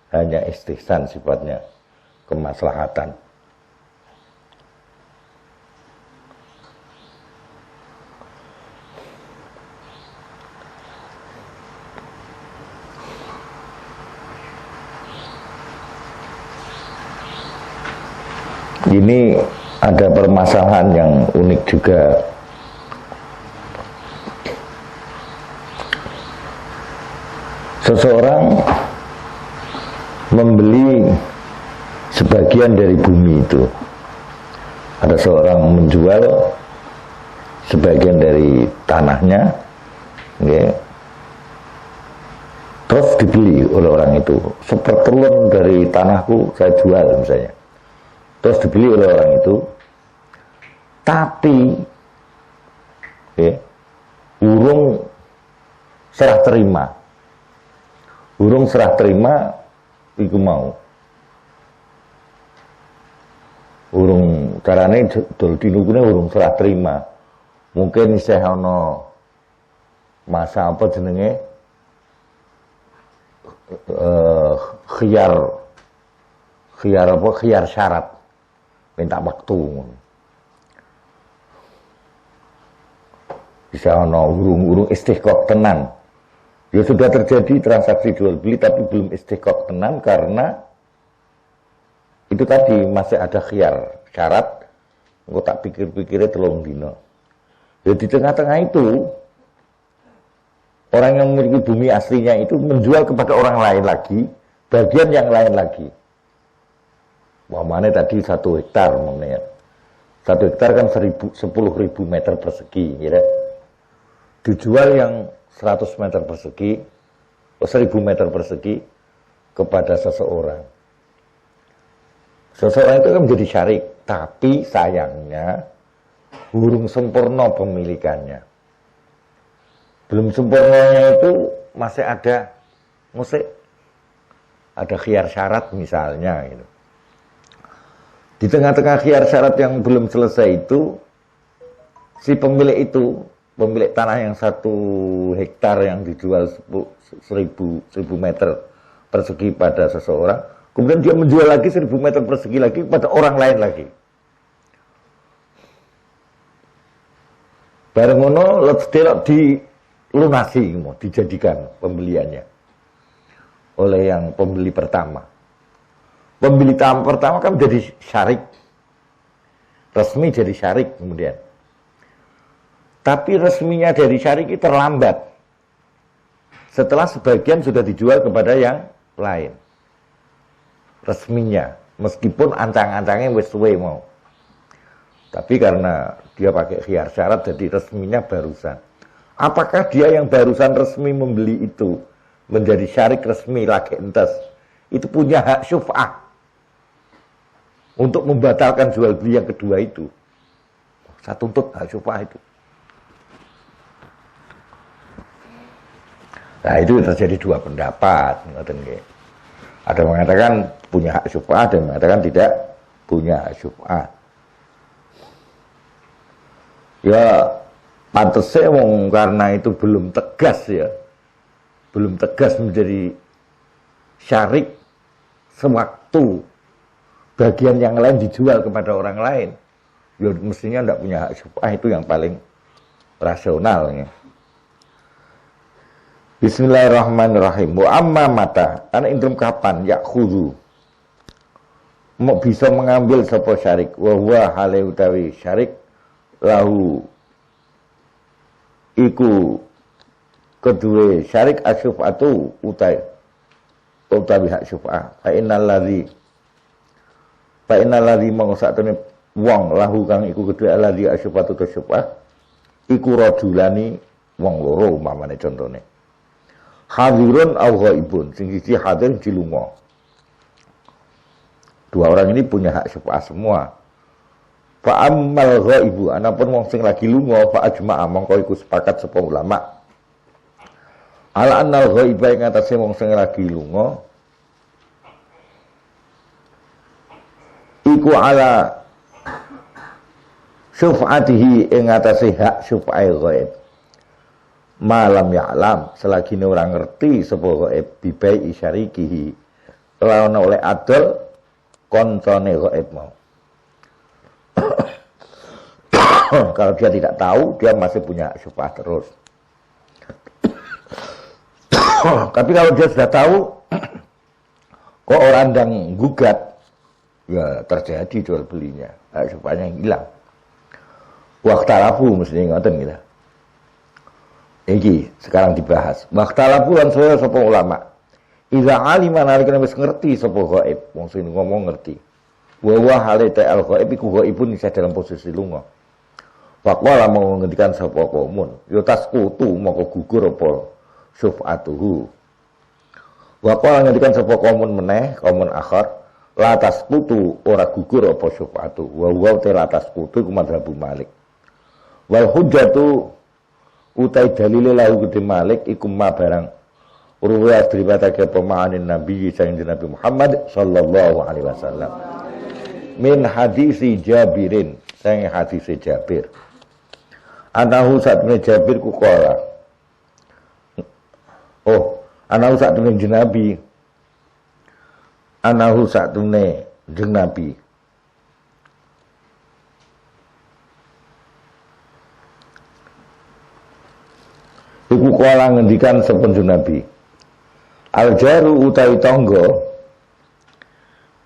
hanya istihsan sifatnya kemaslahatan. Ini ada permasalahan yang unik juga. Seseorang membeli sebagian dari bumi itu. Ada seorang menjual sebagian dari tanahnya, okay. Terus dibeli oleh orang itu. Sepertelun dari tanahku saya jual misalnya. Terus dibeli oleh orang itu, tapi urung serah terima, iku mau, urung carane dol dinukune urung serah terima, mungkin isih ana masa apa jenenge khiyar syarat. Minta waktu bisa ana urung istiqoq tenan ya sudah terjadi transaksi jual beli tapi belum istiqoq tenan karena itu tadi masih ada khiyar syarat engko tak pikir-pikirnya 3 dina ya di tengah-tengah itu orang yang memiliki bumi aslinya itu menjual kepada orang lain lagi bagian yang lain lagi. Mana tadi 1 hektar namanya. 1 hektar kan 10.000 meter persegi, ya. Dijual yang 100 meter persegi, 1.000 meter persegi kepada seseorang. Seseorang itu kan menjadi syarik, tapi sayangnya burung sempurna pemilikannya. Belum sempurnanya itu masih ada khiyar syarat misalnya gitu. Di tengah-tengah khiyar syarat yang belum selesai itu, si pemilik tanah yang 1 hektar yang dijual 1.000 meter persegi pada seseorang, kemudian dia menjual lagi 1.000 meter persegi lagi pada orang lain lagi. Bareng ngono dilunasi, dijadikan pembeliannya oleh yang pembeli pertama. Pembeli tahap pertama kan menjadi syarik. Resmi jadi syarik kemudian. Tapi resminya dari syarik itu terlambat. Setelah sebagian sudah dijual kepada yang lain. Resminya. Meskipun ancang-ancangnya wis suwe mau. Tapi karena dia pakai khiyar syarat jadi resminya barusan. Apakah dia yang barusan resmi membeli itu menjadi syarik resmi lagi entes itu punya hak syuf'ah untuk membatalkan jual beli yang kedua itu? Saya tuntut hak syuf'ah itu. Nah itu terjadi dua pendapat. Ada yang mengatakan punya hak syuf'ah, ada yang mengatakan tidak punya hak syuf'ah. Ya pantasnya karena itu belum tegas ya. Belum tegas menjadi syarik sewaktu bagian yang lain dijual kepada orang lain. Ya mestinya tidak punya hak syuf'ah, itu yang paling rasionalnya. Bismillahirrahmanirrahim. Wa amma mata, ana indrum kapan yakhudhu mau bisa mengambil sapa syarik wa huwa hale utawi syarik lahu iku kedua syarik asyuf'atu utawi hak syuf'ah fa innal ladzi mangsatune wong lahu kang iku kedua ladzi asyuf'atu syuf'ah iku rajulani wong loro umpamane contone hadirun au ghaibun sing siji hadir sing lunga. Dua orang ini punya hak syuf'ah semua. Fa ammal ghaibu anapun wong sing lagi lunga fa ajma'a mongko iku sepakat sapa ulama ala annal ghaiba ing atase wong sing lagi lunga iku ala syuf'atihi ing atase hak syuf'ai ghaib malam ya'lam selagi ora ngerti sapa ghaib bibai isyarikihi lawan oleh adol koncone ghaib mau. Kalau dia tidak tahu, dia masih punya syuf'ah terus. Tapi kalau dia sudah tahu, kok orang yang gugat, ya terjadi jual belinya, syuf'ahnya hilang. Waktalafu mesti ngoten gitu. Iki sekarang dibahas. Waktalafu lan saya sapa ulama. Idza alima nalikane wis ngerti sapa ghaib, wong sing ngomong ngerti. Wa wa halata al ghaib iku ghaibun isa dalam posisi lunga. Faqala mau ngendikan sapa kaumun, ya tasqutu moko gugur apa syuf'atuhu. Wa qala ngendikan sapa kaumun meneh, kaumun akhar, la tasqutu ora gugur apa syuf'atu. Wa huwa ta la tasqutu ku madzhabu Malik. Wal hujjatu utai dalile lahu gede Malik iku ma barang ruwayat diriwayatake pemaanin Nabi sayyidina Nabi Muhammad sallallahu alaihi wasallam. Min hadisi Jabirin, sang hadisi Jabir. Anahu satune Jabir ku qala. Oh, anahu satune jeneng Nabi. Anahu satune jeneng Nabi. Iku qala ngendikan sapa Nabi. Al-jaru utawi tangga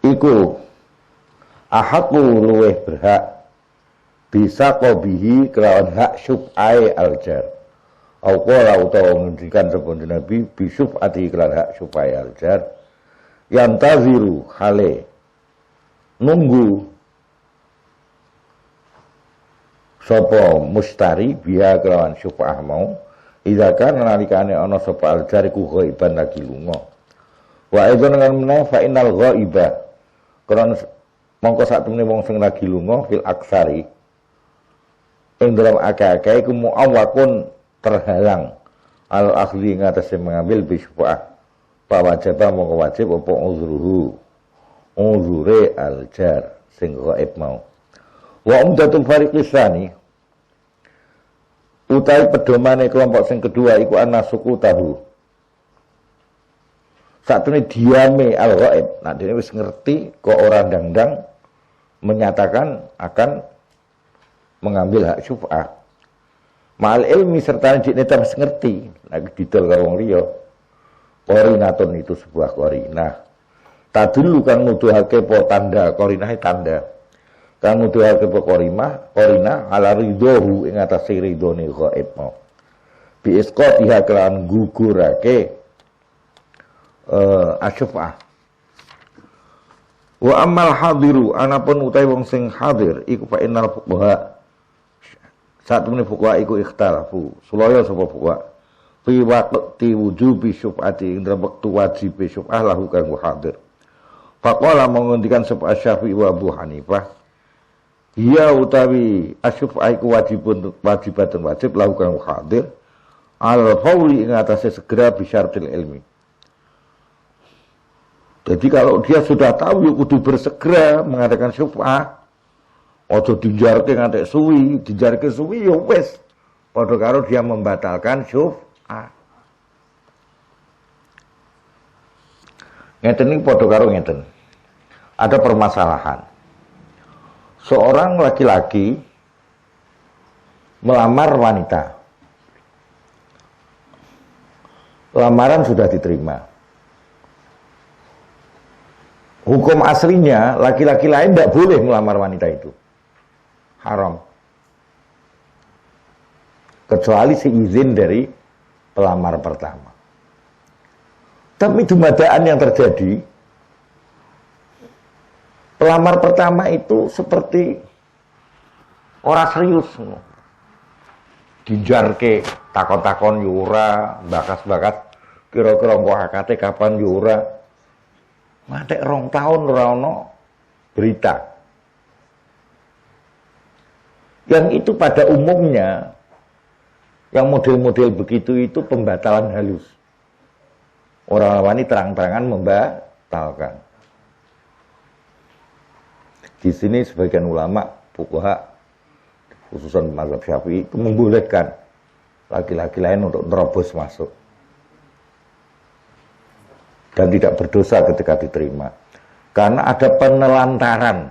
iku ahaqu luweh berhak bisa qabihi kelawan hak syuf'ai al-jar. Au qala utawa ngendikan sapa Nabi bi syuf'ati kelawan hak syuf'ai al-jar. Yantaziru hale nunggu sapa mustari biha kelawan syuf'ah mau idza kana nalikane ana sapa al-jar iku ghaiban lagi lunga. Wa idzan lan meneh fa innal ghaiba karena mongko sak temene wong sing lagi lunga fil aksari ing dalam akeh-akeh iku muawwaqun terhalang al akhli ngatasi mengambil bisyufa'ah fa wajaba mongko wajib apa uzure al jar sing ghaib mau. Wa umdatul fariqisani utawi pedomane kelompok sing kedua iku anasuku tahu satune diame al ghaib. Nah dene wis ngerti kok orang dangdang menyatakan akan mengambil hak syuf'ah. Ma'al ilmi serta dikne terus ngerti, lagi didol karo wong liya. Qarinatun itu sebuah qarinah. tadullu kang nuduhake po tanda qorinahe tanda kang nuduhake po qorina ala ridhohu ing atase ridhone ghaib mau bi isqatiha kelan gugurake asyfa'ah. Wa ammal hadiru anapun utawi wong sing hadir iku fa innal fuqaha satemene fuqaha iku ikhtalafu sulaya sapa fuqaha fi waqti wujubi syuf'ati ing dalem wektu wajib syuf'ah lahu kang hadir. Faqala mengendikan sapa Syafi'i wa Abu Hanifah iya utawi asyuf'ah iku wajibatun wajib lahu kang hadir al fauri ing atase segera bisyartil ilmi. Jadi kalau dia sudah tahu ya kudu bersegera mengadakan syuf'ah. Ojo dijarke ngantek suwi, dijarke suwi ya wis. Padha karo dia membatalkan syuf'ah. Ngeten iki padha karo ngeten. Ada permasalahan. Seorang laki-laki melamar wanita. Lamaran sudah diterima. Hukum aslinya laki-laki lain tidak boleh melamar wanita itu. Haram. Kecuali seizin dari pelamar pertama. Tapi dumadaan yang terjadi, pelamar pertama itu seperti orang serius. Dijarke takon-takon yura, bakas-bakas kira-kira kok akate kapan yura. Matek 2 tahun ora ono berita. Yang itu pada umumnya yang model-model begitu itu pembatalan halus. Orang wanita terang-terangan membatalkan. Di sini sebagian ulama fuqaha khususan mazhab Syafi'i itu membolehkan laki-laki lain untuk terobos masuk. Dan tidak berdosa ketika diterima. Karena ada penelantaran.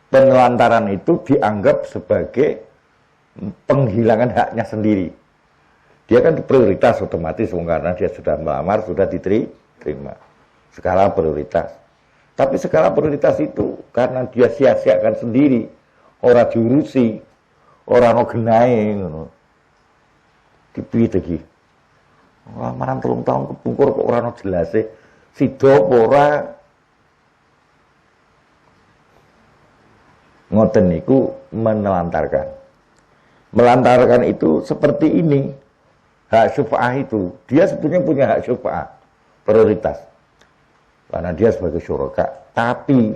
Penelantaran itu dianggap sebagai penghilangan haknya sendiri. Dia kan prioritas otomatis karena dia sudah melamar, sudah diterima. Skala prioritas. Tapi skala prioritas itu karena dia sia-siakan sendiri. Orang diurusi. Orang genahe ngono. Dipiye iki? Lamaran 3 tahun kepungkur kok ora ono jelase. Sida apa ora? Ngoten niku menelantarkan. Melantarkan itu seperti ini. Hak syufa'ah itu. Dia sebetulnya punya hak syufa'ah. Prioritas. Karena dia sebagai syuraka. Tapi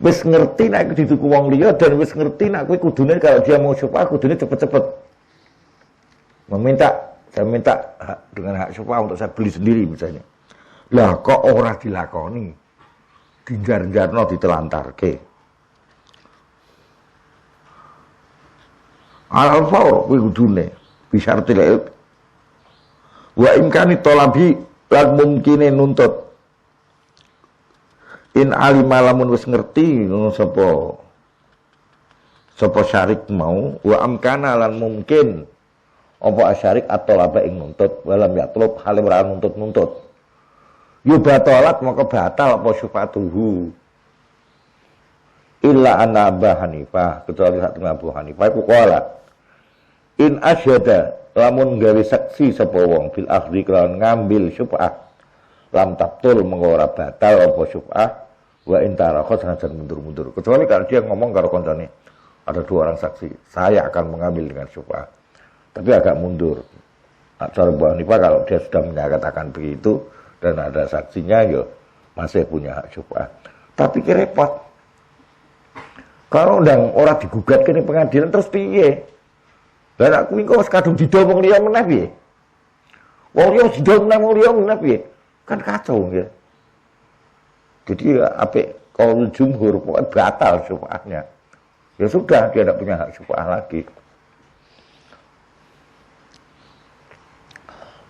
wis ngerti nek diduku wong liya dan wis ngerti nek kowe kudune kalau dia mau syufa'ah kudune cepet-cepet. Saya minta dengan hak syufa'ah untuk saya beli sendiri misalnya. Lah kok ora dilakoni? Dijar-jarno ditelantarke. Al-fawr kuwi kudune bisyartil ilm. Wa imkani talabi lan mungkine nuntut. In alima lamun wis ngerti sapa syarik mau wa amkana lan mungkin apa asyarik atau laba ing nuntut walam yatlub halim ra nuntut yu batalat maka batal apa syufatuhu illa anna Abu Hanifah kecuali sak Abu Hanifah iku qala in asyada lamun gawe saksi sapa wong fil akhdi kelawan ngambil syuf'ah lam tabtul mengko ora batal apa syuf'ah wa in tarakhat sanajan mundur-mundur kecuali kalau dia ngomong karo koncone ada 2 orang saksi saya akan mengambil dengan syuf'ah tapi agak mundur. Cara Abu Hanifah kalau dia sudah menyatakan begitu dan ada saksinya, ya masih punya hak syuf'ah. Tapi repot. Kalau ndang ora digugat ke pengadilan terus piye? Lah aku iki wis kadung didol wong liya meneh piye? Wong liya didol nang wong liya meneh piye? Kan kacau ya. Jadi apik kalau jumhur pokoknya batal syuf'ahnya. Ya sudah dia tidak punya hak syuf'ah lagi.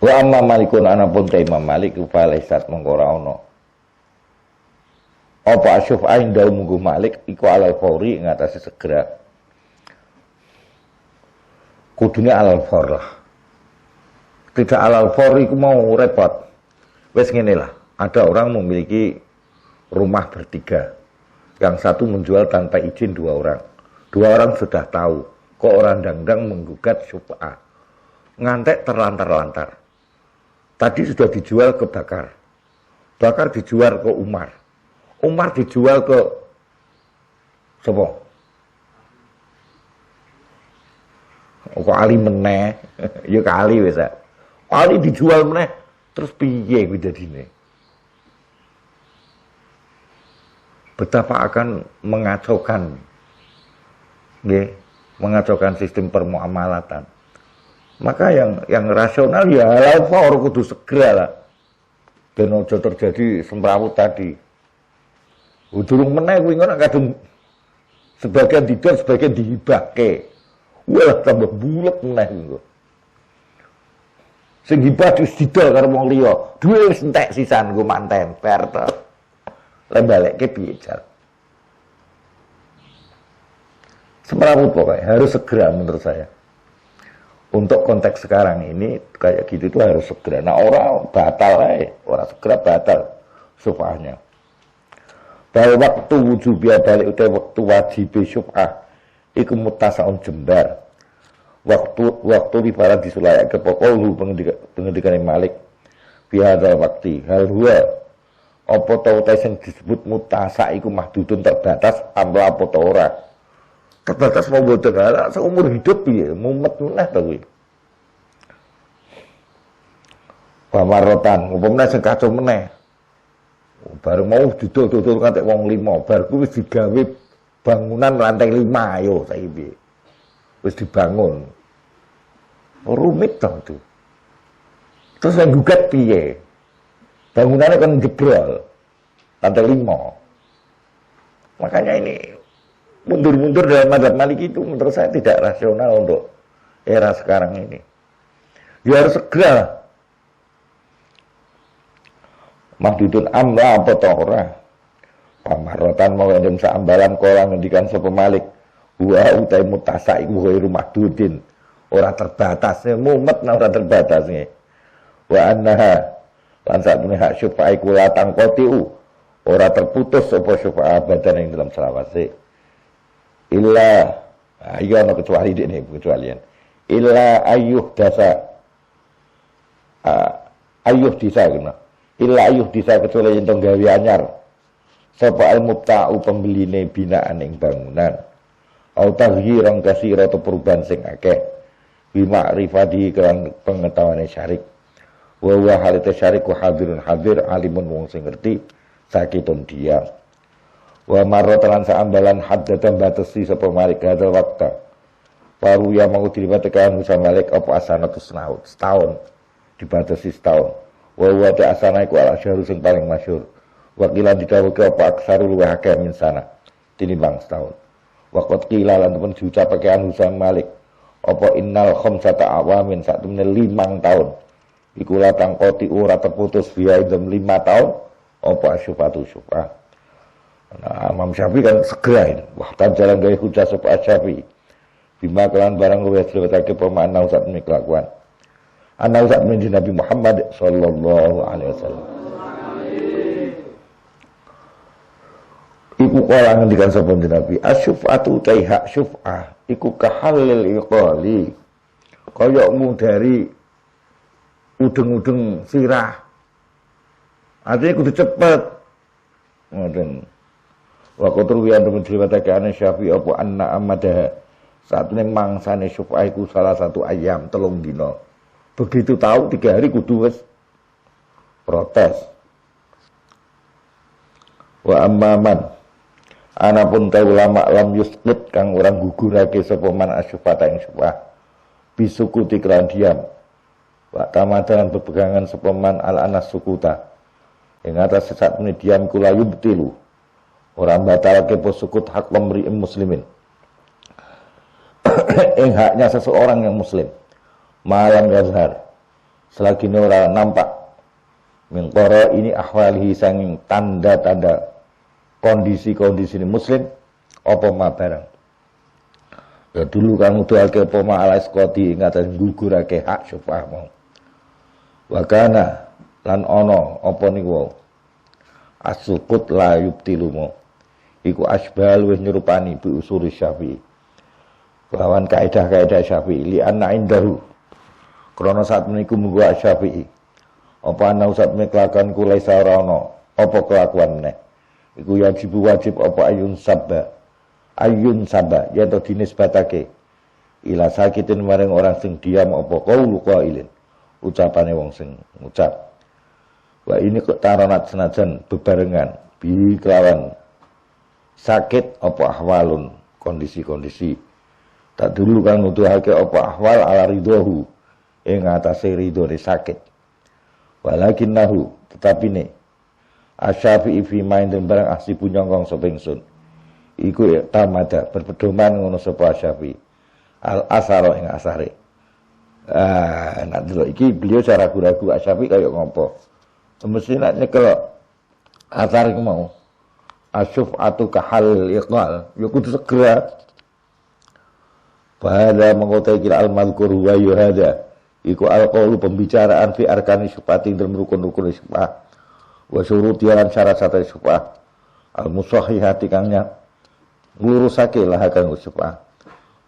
Wa amma malikun anapun ta Imam Malik fa laisat mengkora ono. Apa syuf'ah indau munggu Malik iku alal fauri ing atase segera. Kudune alal faur lah. Tidak alal faur iku mau repot. Wis ngene lah, Ada orang memiliki rumah bertiga. Yang satu menjual tanpa izin 2 orang. 2 orang sudah tahu. Kok orang dangdang menggugat syuf'ah. Ngantek terlantar-lantar. Tadi sudah dijual ke Bakar. Bakar dijual ke Umar. Umar dijual ke siapa? Kok Ali meneh? Ya kali wis. Ali dijual meneh. Terus piye kuwi dadine? Betapa akan mengacaukan, nggih, mengacaukan sistem permuamalatan. Maka yang rasional ya lapor kudu segera lah. Ben aja terjadi semrawut tadi. Durung meneh kuwi ngono kadung sebagian didol, sebagian dihibahke. Wah tambah bulet meneh kuwi. Sing hibah wis didol karo wong liya. Duwe wis entek sisan nggo manten bar to. Lah balekke piye jar. Semrawut pokoknya harus segera menurut saya. Untuk konteks sekarang ini kayak gitu itu harus segera. Nah orang batal orang segera batal syuf'ahnya. Bahwa waktu wujubiyah balik utai waktu wajib syuf'ah iku mutasaun jembar. Waktu di para disulayak ke pokolu pengendikan Malik bihadal waktu hal huwa apa tau yang disebut mutasa iku mahdudun terbatas amla apa tau ora. Terbatas mau bodoh ala seumur hidup ya mumet meneh to kuwi. Pamarotan umpamane sing kacau meneh. Baru mau didol-dol kanthi wong 5, bar kuwi wis digawe bangunan lantai 5 ayo saiki piye. Wis dibangun. Rumit to itu. Terus yang gugat piye? Bangunannya kan jebrol. Lantai 5. Makanya ini mundur-mundur dalam mazhab Maliki itu menurut saya tidak rasional untuk era sekarang ini. Ya harus segera. Mahdudun amla apa ora. Pamarotan mau endem saambalan kala ngendikan sapa Malik. Wa utai mutasa iku ghairu mahdudin. Ora terbatas, mumet nah ora terbatas nggih. Wa annaha lan sakmene hak syufa'ah iku latang qotiu. Ora terputus apa syufa'ah badan yang dalam selawase. Illa iya ana kecuali ini kecualian. Illa ayuh disa kena. Illa ayuh disa kecuali yen gawe anyar. Sapa al-mubta'u pembeline binaan ing bangunan. Au taghyiran kasira atau perubahan sing akeh. Bi ma'rifati kan pengetahuane syarik. Wa huwa halite syarik wa hadirun hadir alimun wong sing ngerti sakitun dia. Wa marratan saambalan haddatan batasi sapa Malik hadal waktu. Baru ya mau dilibatkan Musa Malik apa asanatu setahun dibatasi setahun. Wa huwa ta asana iku al asyhur sing paling masyhur. Wakilan didhawuhke apa aksarul wa hakim min sana tinimbang setahun. Wa qad qila lan temen diucapake Musa Malik apa innal khamsata awamin sak temene 5 tahun. Iku latang koti ora terputus via idem 5 tahun apa syufatu syufah. Nah, Imam Syafi'i kan segera ini. Wah, tan jalan gaya hujah sapa Syafi'i. Bima kelan barang luwih diwetake pemaana sak menika kelakuan. Ana sak menika Nabi Muhammad sallallahu alaihi wasallam. Iku kala ngendikan sapa Nabi, asyufatu taiha syuf'ah iku kahalil iqali. Koyokmu dari udeng-udeng sirah. Artinya kudu cepet. Ngoten. Wa qatul wa antum diriwayatake ana Syafi'i apa anna amadah saat ini mangsane syuf'ah iku salah satu ayam 3 dina. Begitu tahu 3 hari kudu wis protes. Wa amman anapun ta ulama lam yusqit kang orang gugurake sapa man asyufata ing syuf'ah bisukuti kelan diam. Wa tamadalan bepegangan sapa man al-anas sukuta. Ing atas saat ini diam kula yubtilu. Ora batalake sukut hak pemberi muslimin. Ing haknya seseorang yang muslim. Malam yazhar. Selagi ini orang nampak. Mingkoro ini ahwalihi sanging tanda-tanda kondisi-kondisi ini muslim. Apa ma barang. Ya dulu kamu doake apa ma ala iskoti ingatan gugurake hak syufah mau. Wakana lan ono apa niku As-sukut la yubtilumu. Iku asbal wis nyerupani bi usuri Syafi'i. Lawan kaidah-kaidah Syafi'i li anna indahu. Krana saat meniku munggu Syafi'i. Apa ana usat meklakan kulai sarana, apa kelakuan meneh. Iku wajib apa ayun sabba yen to dinisbatake ila sakitin maring orang sing diam apa qaulu qailin ucapane wong sing ngucap. Wah ini kok taronat senajan bebarengan bi kelawan sakit apa ahwalun kondisi-kondisi. Tak dulu kan nuduhake apa ahwal ala ridhohu ing atase ridhone sakit. Walakinnahu tetapi ne Asy-Syafi'i fi main dan barang asibu nyongkong sapa ingsun. Iku tamada berpedoman ngono sapa Syafi'i. Al-asaro ing asare. Nak delok iki beliau cara ragu-ragu Asy-Syafi'i kaya ngopo. Mesti nak nyekel asar iku mau. Asyuf'atu kahal iqal, ya kudu segera. Pada mengotai kira al-madhkur wa yuhada. Iku al-qawlu pembicaraan fi arkani syuf'ati dalam rukun-rukun syuf'ah. Wa syuruti lan syarat-syarat syuf'ah. Al-musahihati kangnya ngurusake lah kang syuf'ah.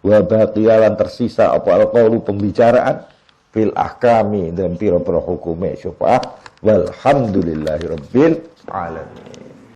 Wa baqiyalan tersisa apa al-qawlu pembicaraan fil ahkami dalam pira-pira hukume syuf'ah. Walhamdulillahirabbil alamin.